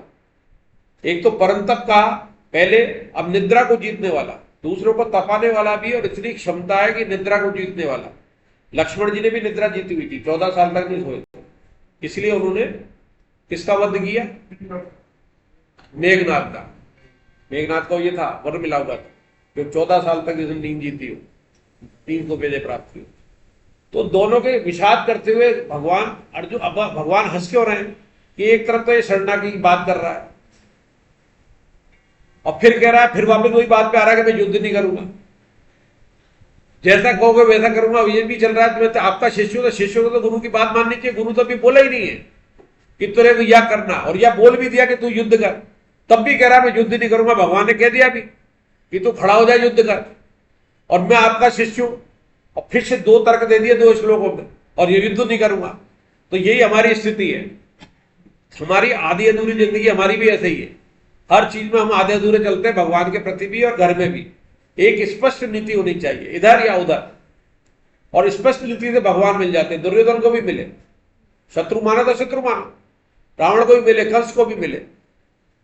एक तो परंतप का पहले, अब निद्रा को जीतने वाला, दूसरों को तपाने वाला भी, और इतनी क्षमता है कि निद्रा को जीतने वाला। लक्ष्मण जी ने भी निद्रा जीती हुई थी, 14 साल तक नहीं सोए थे, इसलिए उन्होंने किसका वध किया? मेघनाथ का। मेघनाथ को ये था, वर मिला हुआ था, जो 14 साल तक जिसने नींद जीती हो, 3 को विजय प्राप्त की। तो दोनों के विषाद करते हुए भगवान अर्जुन, अब भगवान हंस क्यों रहे हैं कि एक तरफ तो ये शरणागति की बात कर रहा है, और फिर कह रहा है, फिर वापस वही बात पे आ रहा है कि मैं युद्ध नहीं करूंगा, जैसा कहोगे वैसा करूंगा। ये भी चल रहा है, तो आपका शिष्य, तो शिष्य को तो गुरु की बात माननी चाहिए। गुरु तो अभी बोला ही नहीं है कि तुझे तो यह करना, और यह बोल भी दिया कि तू युद्ध कर, तब भी कह रहा मैं युद्ध नहीं करूंगा। भगवान ने कह दिया भी कि तू खड़ा हो जाए, युद्ध कर, और मैं आपका शिष्य हूं। और फिर से 2 तर्क दे दिए 2 श्लोकों में, और ये युद्ध नहीं करूंगा। तो यही हमारी स्थिति है। हमारी आधी अधूरी जिंदगी हमारी भी ऐसे ही है। हर चीज में हम आधे अधूरे चलते हैं, भगवान के प्रति भी और घर में भी। एक स्पष्ट नीति होनी चाहिए, इधर या उधर। और स्पष्ट रीति से भगवान मिल जाते हैं। दुर्योधन को भी मिले, शत्रु माना तो शत्रु माना, रावण को भी मिले, कंस को भी मिले।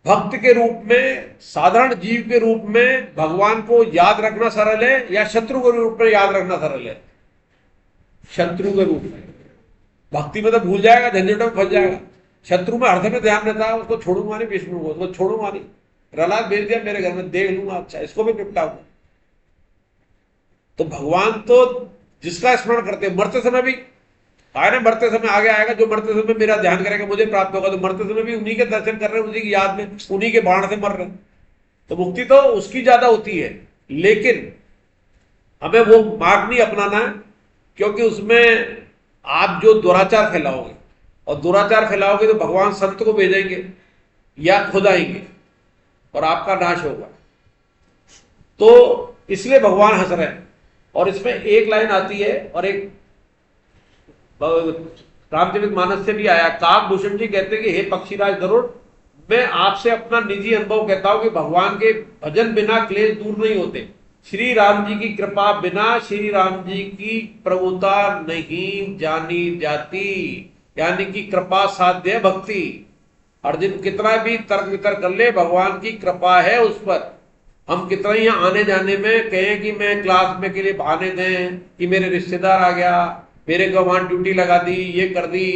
भक्त के रूप में, साधारण जीव के रूप में भगवान को याद रखना सरल है या शत्रु के रूप में याद रखना सरल है? शत्रु के रूप में। भक्ति में तो भूल जाएगा, झंझटों में फंस जाएगा। शत्रु में हृदय में ध्यान रहता है, उसको छोड़ूंगा नहीं, विष्णु को उसको छोड़ूंगा नहीं। प्रहलाद भेज दिया मेरे घर में, देख लूंगा, अच्छा इसको भी निपटाऊंगा। तो भगवान तो जिसका स्मरण करते हैं, मरते समय भी आए ना, मरते समय आगे आएगा, जो मरते समय मेरा ध्यान करेगा मुझे प्राप्त होगा। तो मरते समय भी उन्हीं के दर्शन कर रहे हैं, उन्हीं की याद में, उन्हीं के बाण से मर रहे हैं। तो मुक्ति तो उसकी ज्यादा होती है, लेकिन हमें वो मार्ग नहीं अपनाना है, क्योंकि उसमें आप जो दुराचार फैलाओगे, और दुराचार फैलाओगे तो भगवान संत को भेजेंगे या खुद आएंगे और आपका नाश होगा। तो इसलिए भगवान हंस रहे हैं। और इसमें एक लाइन आती है, और एक रामचरितमानस से भी आया, काकभूषण जी कहते हैं कि हे पक्षीराज गरुड़, मैं आपसे अपना निजी अनुभव कहता हूं कि भगवान के भजन बिना क्लेश दूर नहीं होते। श्री राम जी की कृपा बिना श्री राम जी की प्रभुता नहीं जानी जाती, यानी कि कृपा साध्य भक्ति। अर्जुन कितना भी तर्क वितर्क कर ले, भगवान की कृपा है उस पर। हम कितना ही आने जाने में कहें कि मैं क्लास में के लिए बहाने दें कि मेरे रिश्तेदार आ गया, मेरे को वहां ड्यूटी लगा दी, ये कर दी,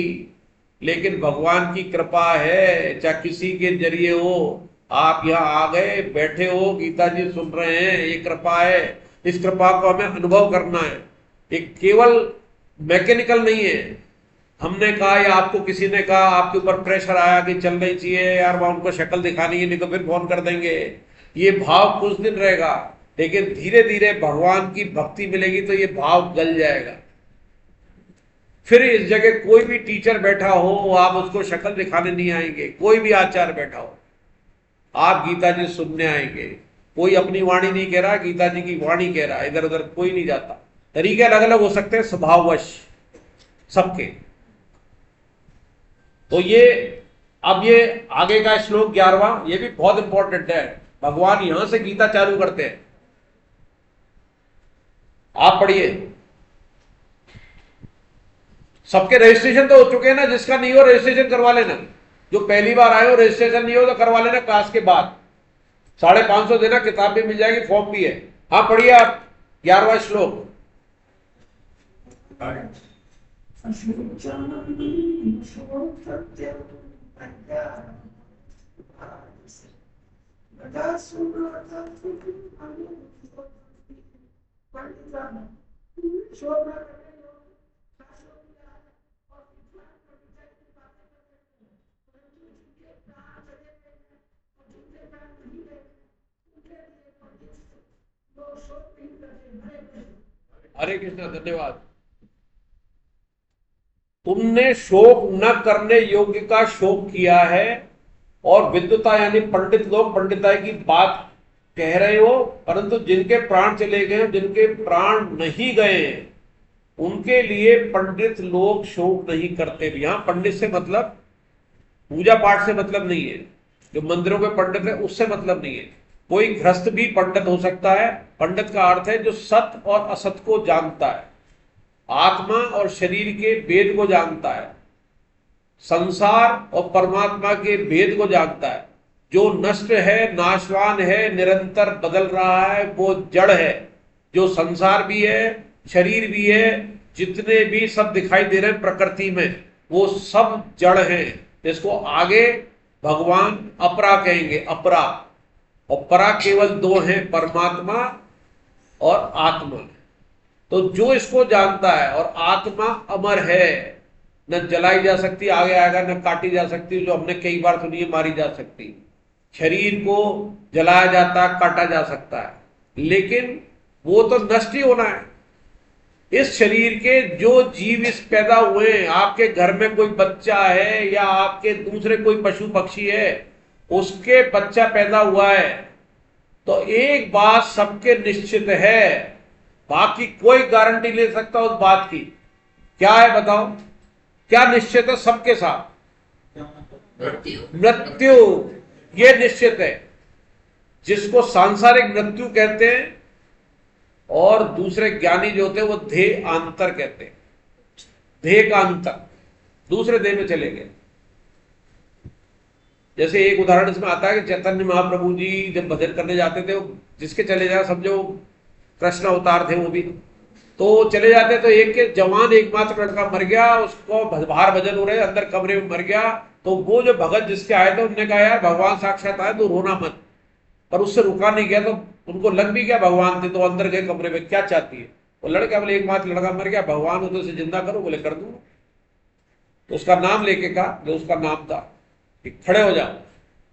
लेकिन भगवान की कृपा है। चाहे किसी के जरिए हो, आप यहाँ आ गए, बैठे हो, गीता जी सुन रहे हैं, ये कृपा है। इस कृपा को हमें अनुभव करना है, एक केवल मैकेनिकल नहीं है। हमने कहा या आपको किसी ने कहा, आपके ऊपर प्रेशर आया कि चल रही चाहिए यार, वहां उनको शक्ल दिखानी है, नहीं तो फिर फोन कर देंगे। ये भाव कुछ दिन रहेगा, लेकिन धीरे धीरे भगवान की भक्ति मिलेगी तो ये भाव गल जाएगा। फिर इस जगह कोई भी टीचर बैठा हो, आप उसको शक्ल दिखाने नहीं आएंगे। कोई भी आचार्य बैठा हो, आप गीता जी सुनने आएंगे। कोई अपनी वाणी नहीं कह रहा, गीता जी की वाणी कह रहा है, इधर उधर कोई नहीं जाता। तरीके अलग अलग हो सकते हैं, स्वभाववश सबके। तो ये अब ये आगे का श्लोक 11वां, ये भी बहुत इंपॉर्टेंट है। भगवान यहां से गीता चालू करते हैं, आप पढ़िए। सबके रजिस्ट्रेशन तो हो चुके हैं ना, जिसका नहीं हो रजिस्ट्रेशन करवा लेना। जो पहली बार आए हो, रजिस्ट्रेशन नहीं हो तो करवा लेना क्लास के बाद। 550 देना, किताब भी मिल जाएगी, फॉर्म भी है। हाँ पढ़िए आप 11वां श्लोक। हरे कृष्ण, धन्यवाद। तुमने शोक न करने योग्य का शोक किया है, और विद्वता यानी पंडित लोग पंडिताई की बात कह रहे हो, परंतु जिनके प्राण चले गए, जिनके प्राण नहीं गए, उनके लिए पंडित लोग शोक नहीं करते भी। यहां पंडित से मतलब पूजा पाठ से मतलब नहीं है, जो मंदिरों के पंडित है उससे मतलब नहीं है। कोई गृहस्थ भी पंडित हो सकता है। पंडित का अर्थ है जो सत्य और असत्य को जानता है, आत्मा और शरीर के भेद को जानता है, संसार और परमात्मा के भेद को जानता है। जो नष्ट है, नाशवान है, निरंतर बदल रहा है, वो जड़ है। जो संसार भी है, शरीर भी है, जितने भी सब दिखाई दे रहे हैं प्रकृति में, वो सब जड़ हैं। इसको आगे भगवान अपरा कहेंगे, अपरा। और परा केवल दो हैं, परमात्मा और आत्मा। तो जो इसको जानता है, और आत्मा अमर है, न जलाई जा सकती, आगे आएगा, न काटी जा सकती, जो हमने कई बार सुनी है, मारी जा सकती। शरीर को जलाया जाता, काटा जा सकता है, लेकिन वो तो नष्ट ही होना है। इस शरीर के जो जीव इस पैदा हुए हैं, आपके घर में कोई बच्चा है या आपके दूसरे कोई पशु पक्षी है, उसके बच्चा पैदा हुआ है, तो एक बात सबके निश्चित है, बाकी कोई गारंटी ले सकता उस बात की। क्या है बताओ, क्या निश्चित है सबके साथ? मृत्यु। ये निश्चित है। जिसको सांसारिक मृत्यु कहते हैं, और दूसरे ज्ञानी जो होते हैं वो देह अंतर कहते हैं, देह का अंतर, दूसरे देह में चले गए। जैसे एक उदाहरण इसमें आता है कि चैतन्य महाप्रभु जी जब भजन करने जाते थे, जिसके चले जाए समझो कृष्ण अवतार थे वो भी, तो चले जाते तो एक के जवान एकमात्र लड़का मर गया, उसको बाहर भजन हो रहे, अंदर कमरे में मर गया। तो वो जो भगत जिसके आए थे उन्होंने कहा यार भगवान साक्षात आए तो रोना मत, पर उससे रुका नहीं गया। तो उनको लग भी गया भगवान थे, तो अंदर गए कमरे में, क्या चाहती है वो लड़का, बोले एकमात्र लड़का मर गया, भगवान हो तो उसे जिंदा करो, बोले कर दूंगा। तो उसका नाम लेके कहा, जो उसका नाम था कि खड़े हो जाओ,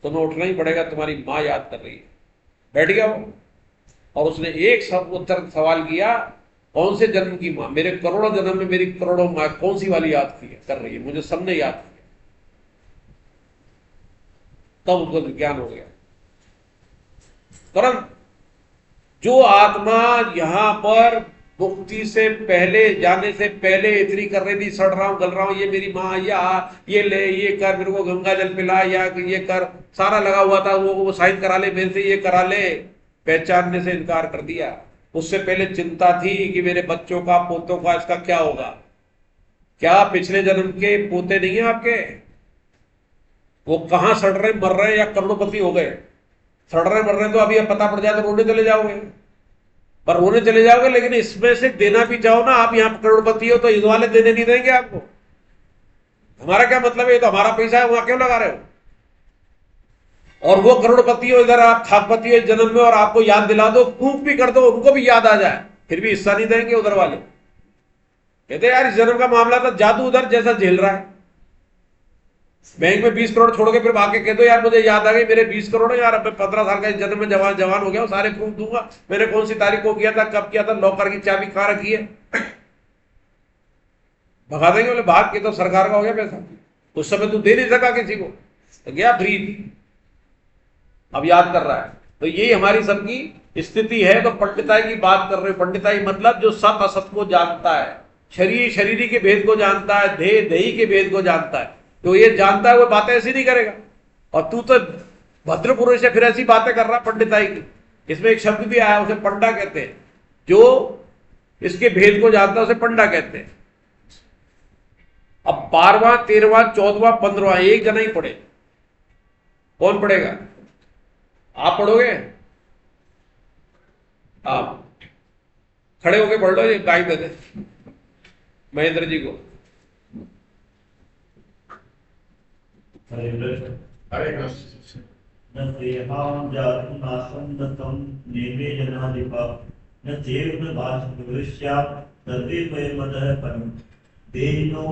तुम्हें उठना ही पड़ेगा, तुम्हारी माँ याद कर रही है। बैठ गया वो, और उसने एक सब उत्तर सवाल किया, कौन से जन्म की माँ? मेरे करोड़ों जन्म में मेरी करोड़ों माँ कौन सी वाली याद की है, कर रही है, मुझे सबने याद किया। तब उसको ज्ञान हो गया तुरंत। जो आत्मा यहां पर मुक्ति से पहले, जाने से पहले इतनी कर रही थी, सड़ रहा हूं गल रहा हूं, ये मेरी माँ, या ये ले, ये कर, मेरे को गंगा जल पिला, या ये कर, सारा लगा हुआ था, वो साइन करा ले मेरे से, ये करा ले, पहचानने से इनकार कर दिया। उससे पहले चिंता थी कि मेरे बच्चों का, पोतों का, इसका क्या होगा। क्या पिछले जन्म के पोते नहीं है आपके? वो कहां सड़ रहे, मर रहे, या करोड़पति हो गए? सड़ रहे मर रहे तो अभी पता पड़ जाए तो रोने चले जाओगे, पर रोने चले जाओगे, लेकिन इसमें से देना भी चाहो ना, आप यहाँ करोड़पति हो तो इस वाले देने नहीं देंगे आपको। हमारा क्या मतलब है, ये तो हमारा पैसा है, वहां क्यों लगा रहे हो? और वो करोड़पति हो, इधर आप खाकपति हो इस जन्म में, और आपको याद दिला दो, फूंक भी कर दो, उनको भी याद आ जाए, फिर भी हिस्सा नहीं देंगे उधर वाले। कहते यार इस जन्म का मामला था, जादू उधर जैसा झेल रहा है। बैंक में 20 करोड़ छोड़ के फिर भाग के कह दो यार मुझे याद आ गई मेरे 20 करोड़ है यार, अब 15 साल का इस जन्म में जवान हो गया, सारे प्रूफ दूंगा, मैंने कौन सी तारीख को किया था, कब किया था, लॉकर की चाबी कहां रखी है, भगा देंगे। बोले भाग के तो सरकार का हो गया पैसा, उस समय तू दे नहीं सका किसी को, तो गया फ्री, अब याद कर रहा है। तो यही हमारी सबकी स्थिति है। तो पंडिताई की बात कर रहे, पंडिताई मतलब जो सत असत को जानता है, शरीर शरीरी के भेद को जानता है, देह देही के भेद को जानता है, तो ये जानता है, वो बातें ऐसी नहीं करेगा। और तू तो भद्र पुरुष है, फिर ऐसी बातें कर रहा पंडिताई की। इसमें एक शब्द भी आया, उसे पंडा कहते हैं, जो इसके भेद को जानता है उसे पंडा कहते हैं। अब 12वां 13वां 14वां 15वां एक जना ही पढ़े, कौन पढ़ेगा? आप पढ़ोगे? आप खड़े होके पढ़ लो, ये गाय दे दे महेंद्र जी को। हरे कृष्ण। हरे कृष्ण। न देहां जातु नासं दत्तं नेमे जनाधिपा न चैव न भासते भविष्यात् सर्वे वयमतः परम् देहिनो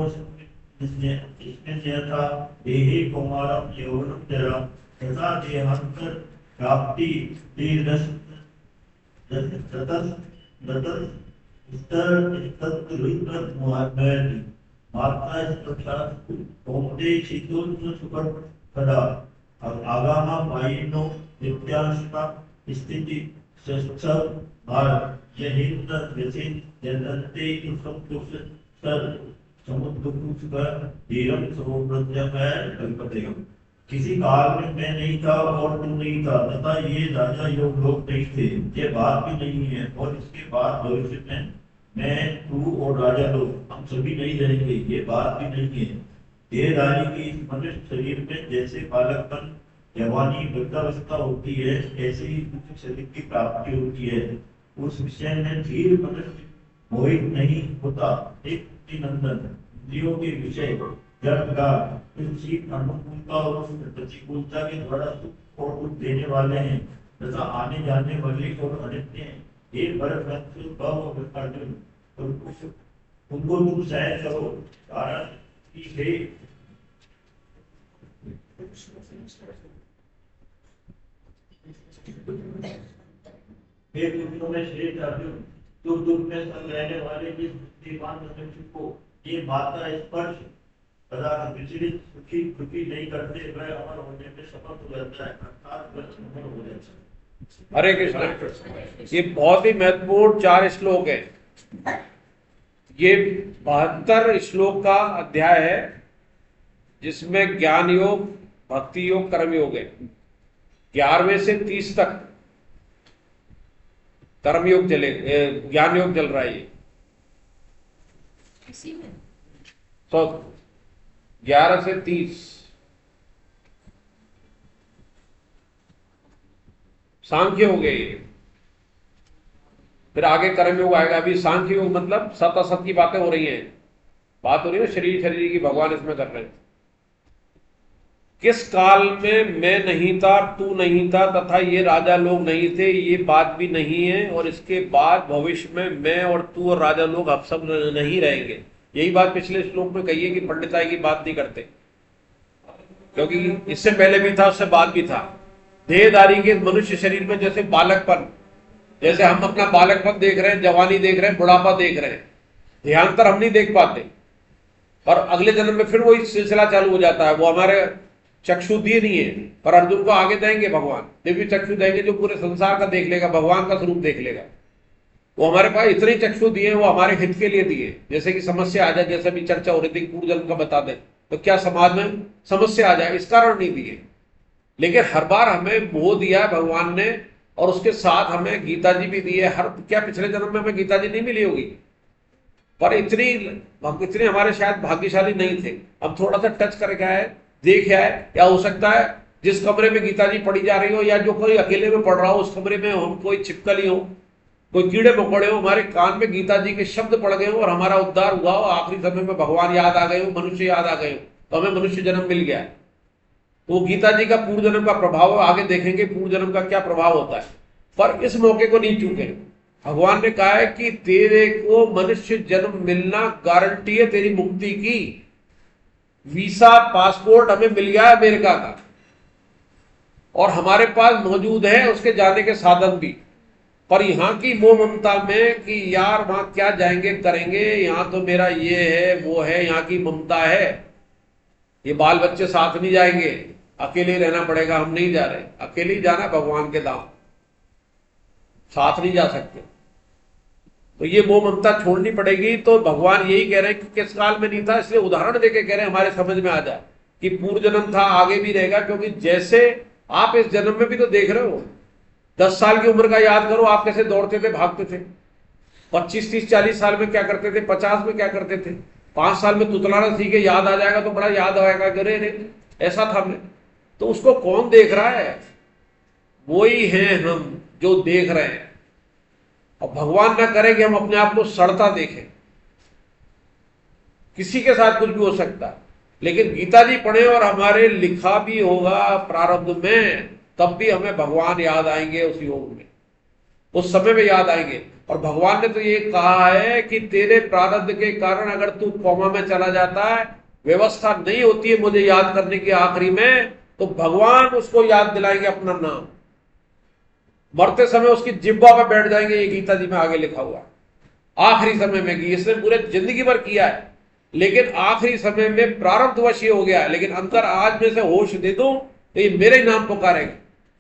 स्मृत्यथा देहे कौमारं यौवनं जरा तथा देहान्तर प्राप्ति दीर्घस् मात्रा आगामा मायिनो नित्याश्मा स्थिति यहिंद्र व्यसित जनते संतुष सर समुद्र कल्पते। किसी काल में मैं नहीं था और तू नहीं था, तथा ये राजा योग लोग नहीं थे, ये बात भी नहीं है। और इसके बाद भविष्य में मैं, तू और राजा लोग हम सभी नहीं रहेंगे, ये बात भी नहीं है। देहधारी की मनुष्य शरीर में जैसे बालकपन, जवानी, वृद्धावस्था होती है, ऐसे ही दूसरे शरीर की प्राप्ति होती है। उस विषय में धीर मनुष्य मोहित नहीं होता। एक नंदन इंद्रियों के विषय जड़ का अनुकूलता और प्रतिकूलता के द्वारा सुख और दुख देने वाले हैं तथा आने जाने वाले और अनित्य हैं। एक भरत अर्जुन उनको तुम शायद करो, कारण की है में श्रेष्ठ अर्जुन, तो दुख में संग रहने वाले जिस बुद्धिमान मनुष्य को ये मात्रा स्पर्श पदार्थ विचलित सुखी दुखी नहीं करते, वह अमर होने में समर्थ हो जाता है, अर्थात वह अमर हो जाता है। हरे कृष्ण। ये बहुत ही महत्वपूर्ण 4 श्लोक है। ये 72 श्लोक का अध्याय है, जिसमें ज्ञान योग, भक्ति योग, कर्म योग है। 11वें से 30 तक कर्मयोग चले, ज्ञान योग चल रहा है ये। इसी में तो 11 से 30 सांख्य हो गए ये, फिर आगे कर्मयोग आएगा। अभी सांख्य योग मतलब सत असत की बातें हो रही हैं, बात हो रही है शरीर शरीर की, भगवान इसमें कर रहे हैं। किस काल में मैं नहीं था, तू नहीं था, तथा ये राजा लोग नहीं थे, ये बात भी नहीं है। और इसके बाद भविष्य में मैं और तू और राजा लोग अब सब नहीं रहेंगे। यही बात पिछले श्लोक में कही है कि पंडिताई की बात नहीं करते, क्योंकि इससे पहले भी था, उससे बाद भी था। देहधारी के मनुष्य शरीर में जैसे बालकपन, जैसे हम अपना बालकपन देख रहे हैं, जवानी देख रहे हैं, बुढ़ापा देख रहे हैं, देहांतर हम नहीं देख पाते, और अगले जन्म में फिर वही सिलसिला चालू हो जाता है। वो हमारे चक्षु दिए नहीं है, पर अर्जुन को आगे देंगे भगवान, दिव्य चक्षु देंगे जो पूरे संसार का देख लेगा, भगवान का स्वरूप देख लेगा। वो हमारे पास इतने चक्षु दिए, वो हमारे हित के लिए दिए। जैसे कि समस्या आ जाए, जैसे भी चर्चा हो रही थी, पूर्व जन्म का बता दें तो क्या समाज में समस्या आ जाए, इस कारण नहीं दिए। लेकिन हर बार हमें मोह दिया है भगवान ने, और उसके साथ हमें गीता जी भी दी है। हर क्या पिछले जन्म में हमें गीता जी नहीं मिली होगी, पर इतने हमारे शायद भाग्यशाली नहीं थे। अब थोड़ा सा टच करके आए, देख आए, क्या हो सकता है जिस कमरे में गीता जी पढ़ी जा रही हो, या जो कोई अकेले में पढ़ रहा हो, उस कमरे में हम कोई छिपकली हो, कोई कीड़े मकोड़े हो, हमारे कान में गीता जी के शब्द पड़ गए हो और हमारा उद्धार हुआ हो, आखिरी समय में भगवान याद आ गए हो, मनुष्य याद आ गए हो, तो हमें मनुष्य जन्म मिल गया है। तो गीता जी का पूर्व जन्म का प्रभाव आगे देखेंगे, पूर्व जन्म का क्या प्रभाव होता है। पर इस मौके को नहीं चूके। भगवान ने कहा है कि तेरे को मनुष्य जन्म मिलना गारंटी है तेरी मुक्ति की। वीसा पासपोर्ट हमें मिल गया है अमेरिका का, और हमारे पास मौजूद है उसके जाने के साधन भी। पर यहाँ की मोह ममता में कि यार वहां क्या जाएंगे करेंगे, यहाँ तो मेरा ये है वो है, यहाँ की ममता है, ये बाल बच्चे साथ नहीं जाएंगे, अकेले रहना पड़ेगा, हम नहीं जा रहे। अकेले ही जाना भगवान के धाम, साथ नहीं जा सकते। तो ये मोह ममता छोड़नी पड़ेगी। तो भगवान यही कह रहे हैं कि किस काल में नहीं था, इसलिए उदाहरण देके कह रहे हैं हमारे समझ में आ जाए कि पूर्व जन्म था, आगे भी रहेगा। क्योंकि जैसे आप इस जन्म में भी तो देख रहे हो, 10 साल की उम्र का याद करो, आप कैसे दौड़ते थे, भागते थे। 25, 30, 40 साल में क्या करते थे, 50 में क्या करते थे, 5 साल में तुतलाना सीखे, याद आ जाएगा तो बड़ा याद आएगा, अरे रे ऐसा था हमने। तो उसको कौन देख रहा है? वही हैं हम जो देख रहे हैं। और भगवान ना करे कि हम अपने आप को सड़ता देखें। किसी के साथ कुछ भी हो सकता है, लेकिन गीता जी पढ़े और हमारे लिखा भी होगा प्रारब्ध में, तब भी हमें भगवान याद आएंगे उस योग में, उस समय में याद आएंगे। और भगवान ने तो ये कहा है कि तेरे प्रारब्ध के कारण अगर तू कोमा में चला जाता है, व्यवस्था नहीं होती है मुझे याद करने की आखिरी में, तो भगवान उसको याद दिलाएंगे अपना नाम। मरते समय उसकी जिब्बा पे बैठ जाएंगे, ये गीता जी में आगे लिखा हुआ। आखिरी समय में की, इसने पूरे जिंदगी भर किया है, लेकिन आखिरी समय में प्रारब्धवश ये हो गया है। लेकिन अंतर आज में से होश दे दूं तो ये मेरे नाम पुकारेंगे,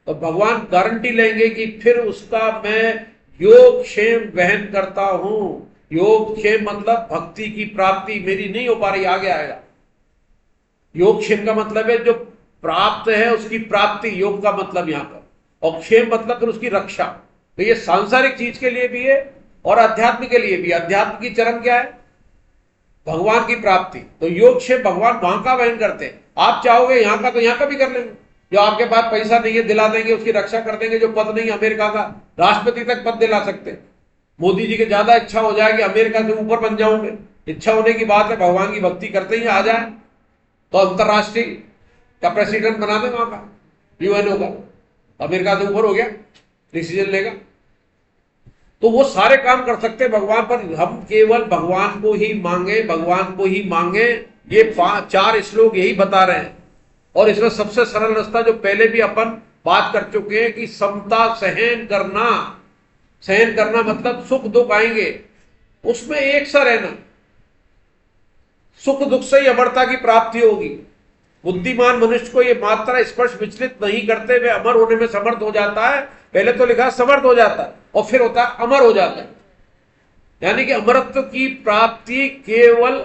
तो भगवान गारंटी लेंगे कि फिर उसका मैं योग क्षेम वहन करता हूं। योग क्षेम मतलब भक्ति की प्राप्ति मेरी नहीं हो पा रही, आगे आएगा। योग क्षेम का मतलब है जो प्राप्त है उसकी प्राप्ति, योग का मतलब यहां पर, और क्षेम मतलब फिर उसकी रक्षा। तो ये सांसारिक चीज के लिए भी है और अध्यात्म के लिए भी। अध्यात्म की चरण क्या है? भगवान की प्राप्ति। तो योग क्षेम भगवान वहां का वहन करते हैं। आप चाहोगे यहां का तो यहां का भी कर लेंगे। जो आपके पास पैसा नहीं है दिला देंगे, उसकी रक्षा कर देंगे। जो पद नहीं, अमेरिका का राष्ट्रपति तक पद दिला सकते हैं। मोदी जी की ज्यादा इच्छा हो जाए कि अमेरिका से ऊपर बन जाऊंगे, इच्छा होने की बात है, भगवान की भक्ति करते ही आ जाए तो अंतरराष्ट्रीय का प्रेसिडेंट बना दे, वहां का यूएन होगा, अमेरिका से ऊपर हो गया, डिसीजन लेगा। तो वो सारे काम कर सकते हैं भगवान, पर हम केवल भगवान को ही मांगे, भगवान को ही मांगे। ये 4 श्लोक यही बता रहे हैं। और इसमें सबसे सरल रास्ता जो पहले भी अपन बात कर चुके हैं कि समता सहन करना। सहन करना मतलब सुख दुख आएंगे, उसमें एक सा रहना। सुख दुख से ही अमरता की प्राप्ति होगी। बुद्धिमान मनुष्य को ये मात्रा स्पर्श विचलित नहीं करते हुए अमर होने में समर्थ हो जाता है। पहले तो लिखा समर्थ हो जाता है और फिर होता है अमर हो जाता है। यानी कि अमरत्व की प्राप्ति केवल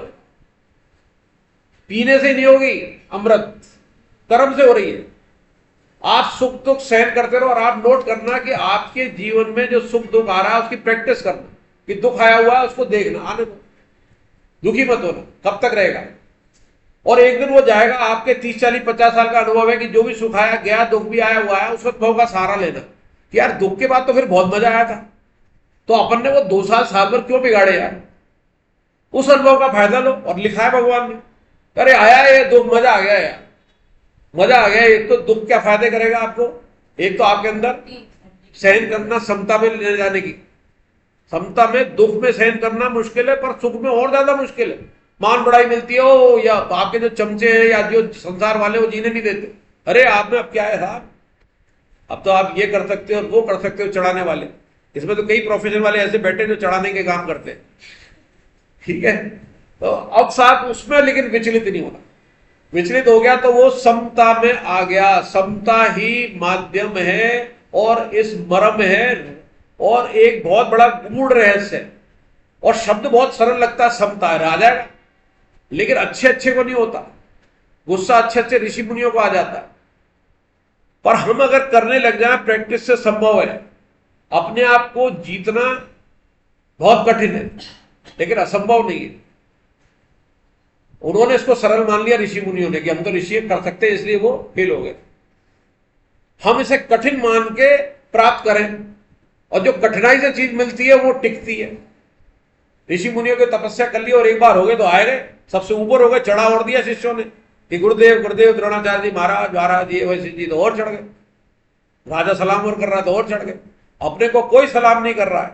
पीने से नहीं होगी, अमृत कर्म से हो रही है। आप सुख दुख सहन करते रहो और आप नोट करना कि आपके जीवन में जो सुख दुख आ रहा है उसकी प्रैक्टिस करना, कि दुख आया हुआ है उसको देखना, आने दो, दुखी मत होना, कब तक रहेगा। और एक दिन वो जाएगा। आपके 30 40 50 साल का अनुभव है कि जो भी सुख आया गया, दुख भी आया हुआ है, उस अनुभव का सहारा लेना कि यार दुख के बाद तो फिर बहुत मजा आया था, तो अपन ने वो 2 साल भर क्यों बिगाड़े यार, उस अनुभव का फायदा लो। और लिखा है भगवान ने, अरे आया ये दुख, मजा आ गया यार, मजा आ गया। एक तो दुख क्या फायदे करेगा आपको, एक तो आपके अंदर सहन करना, समता में ले जाने की, समता में दुख में सहन करना मुश्किल है, पर सुख में और ज्यादा मुश्किल है। मान बढ़ाई मिलती है, ओ या आपके जो चमचे हैं या जो संसार वाले वो जीने नहीं देते। अरे आप में अब क्या है साहब, अब तो आप ये कर सकते हो और वो कर सकते हो, चढ़ाने वाले। इसमें तो कई प्रोफेशन वाले ऐसे बैठे जो चढ़ाने के काम करते हैं, ठीक है। तो अब साहब उसमें लेकिन विचलित नहीं होना, विचलित हो गया तो वो समता में आ गया। समता ही माध्यम है और इस मर्म है, और एक बहुत बड़ा गूढ़ रहस्य है। और शब्द बहुत सरल लगता है, समता है, आ जाएगा, लेकिन अच्छे अच्छे को नहीं होता। गुस्सा अच्छे अच्छे ऋषि मुनियों को आ जाता है, पर हम अगर करने लग जाए, प्रैक्टिस से संभव है। अपने आप को जीतना बहुत कठिन है, लेकिन असंभव नहीं है। उन्होंने इसको सरल मान लिया ऋषि मुनियों ने कि हम तो ऋषि कर सकते हैं, इसलिए वो फेल हो गए। हम इसे कठिन मान के प्राप्त करें, और जो कठिनाई से चीज मिलती है वो टिकती है। ऋषि मुनियों की तपस्या कर ली और एक बार हो गए तो आए गए, सबसे ऊपर हो गए, चढ़ा और दिया शिष्यों ने कि गुरुदेव गुरुदेव द्रोणाचार्य जी महाराज महाराज ये वैसे जी, तो और चढ़ गए। राजा सलाम और कर रहा तो और चढ़ गए। अपने को कोई सलाम नहीं कर रहा है,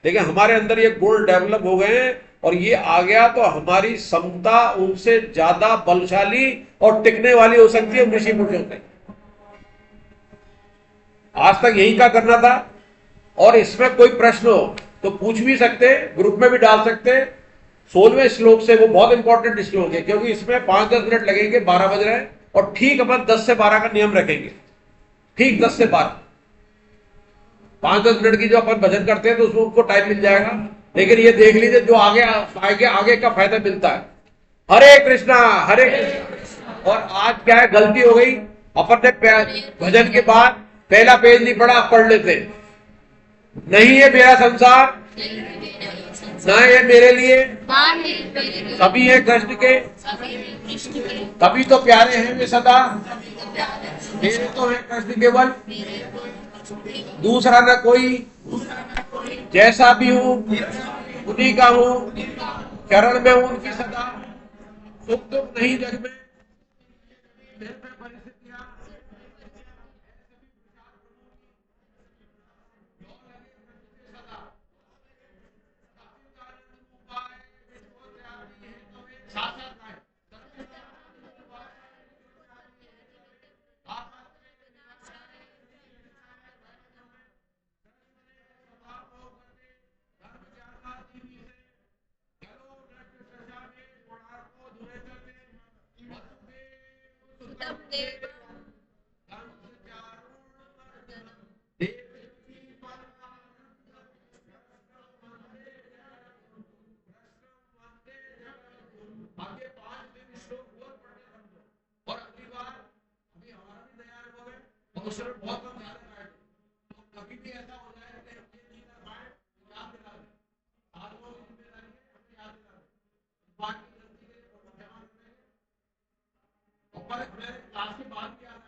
लेकिन हमारे अंदर ये गुण डेवलप हो गए हैं और ये आ गया तो हमारी समता उनसे ज्यादा बलशाली और टिकने वाली हो सकती है ऋषि मुनियों से। आज तक यही का करना था, और इसमें कोई प्रश्न हो तो पूछ भी सकते, ग्रुप में भी डाल सकते। 16वें श्लोक से, वो बहुत इंपॉर्टेंट श्लोक है, क्योंकि इसमें 5-10 मिनट लगेंगे, 12 बज रहे हैं, और ठीक अपन 10 से 12 का नियम रखेंगे, ठीक 10 से 12, 5-10 मिनट की जो अपन भजन करते हैं तो उसमें उनको टाइम मिल जाएगा। लेकिन ये देख लीजिए जो आगे आगे आगे का फायदा मिलता है। हरे कृष्णा हरे कृष्णा। और आज क्या है, गलती हो गई, अपन ने भजन के बाद पहला पेज नहीं पढ़ा, पढ़ लेते। नहीं है मेरा संसार, ना ये मेरे लिए, सभी है कृष्ण के, तभी तो प्यारे हैं वे सदा, मेरे तो है कृष्ण केवल, दूसरा न कोई, जैसा भी हूँ उन्हीं का हूँ, चरण में उनकी सदा, सुख दुख नहीं जग में, परिस्थितियां बहुत कम ध्यान रखना है। तो कभी भी ऐसा हो जाए कि हम ये नहीं कर पाए, याद दिला दें। आज वो जिम्मेदारी है, हमें याद दिला दें। बाकी गलती के लिए क्षमा करें। और मैं क्लास के बाद भी आ रहा है।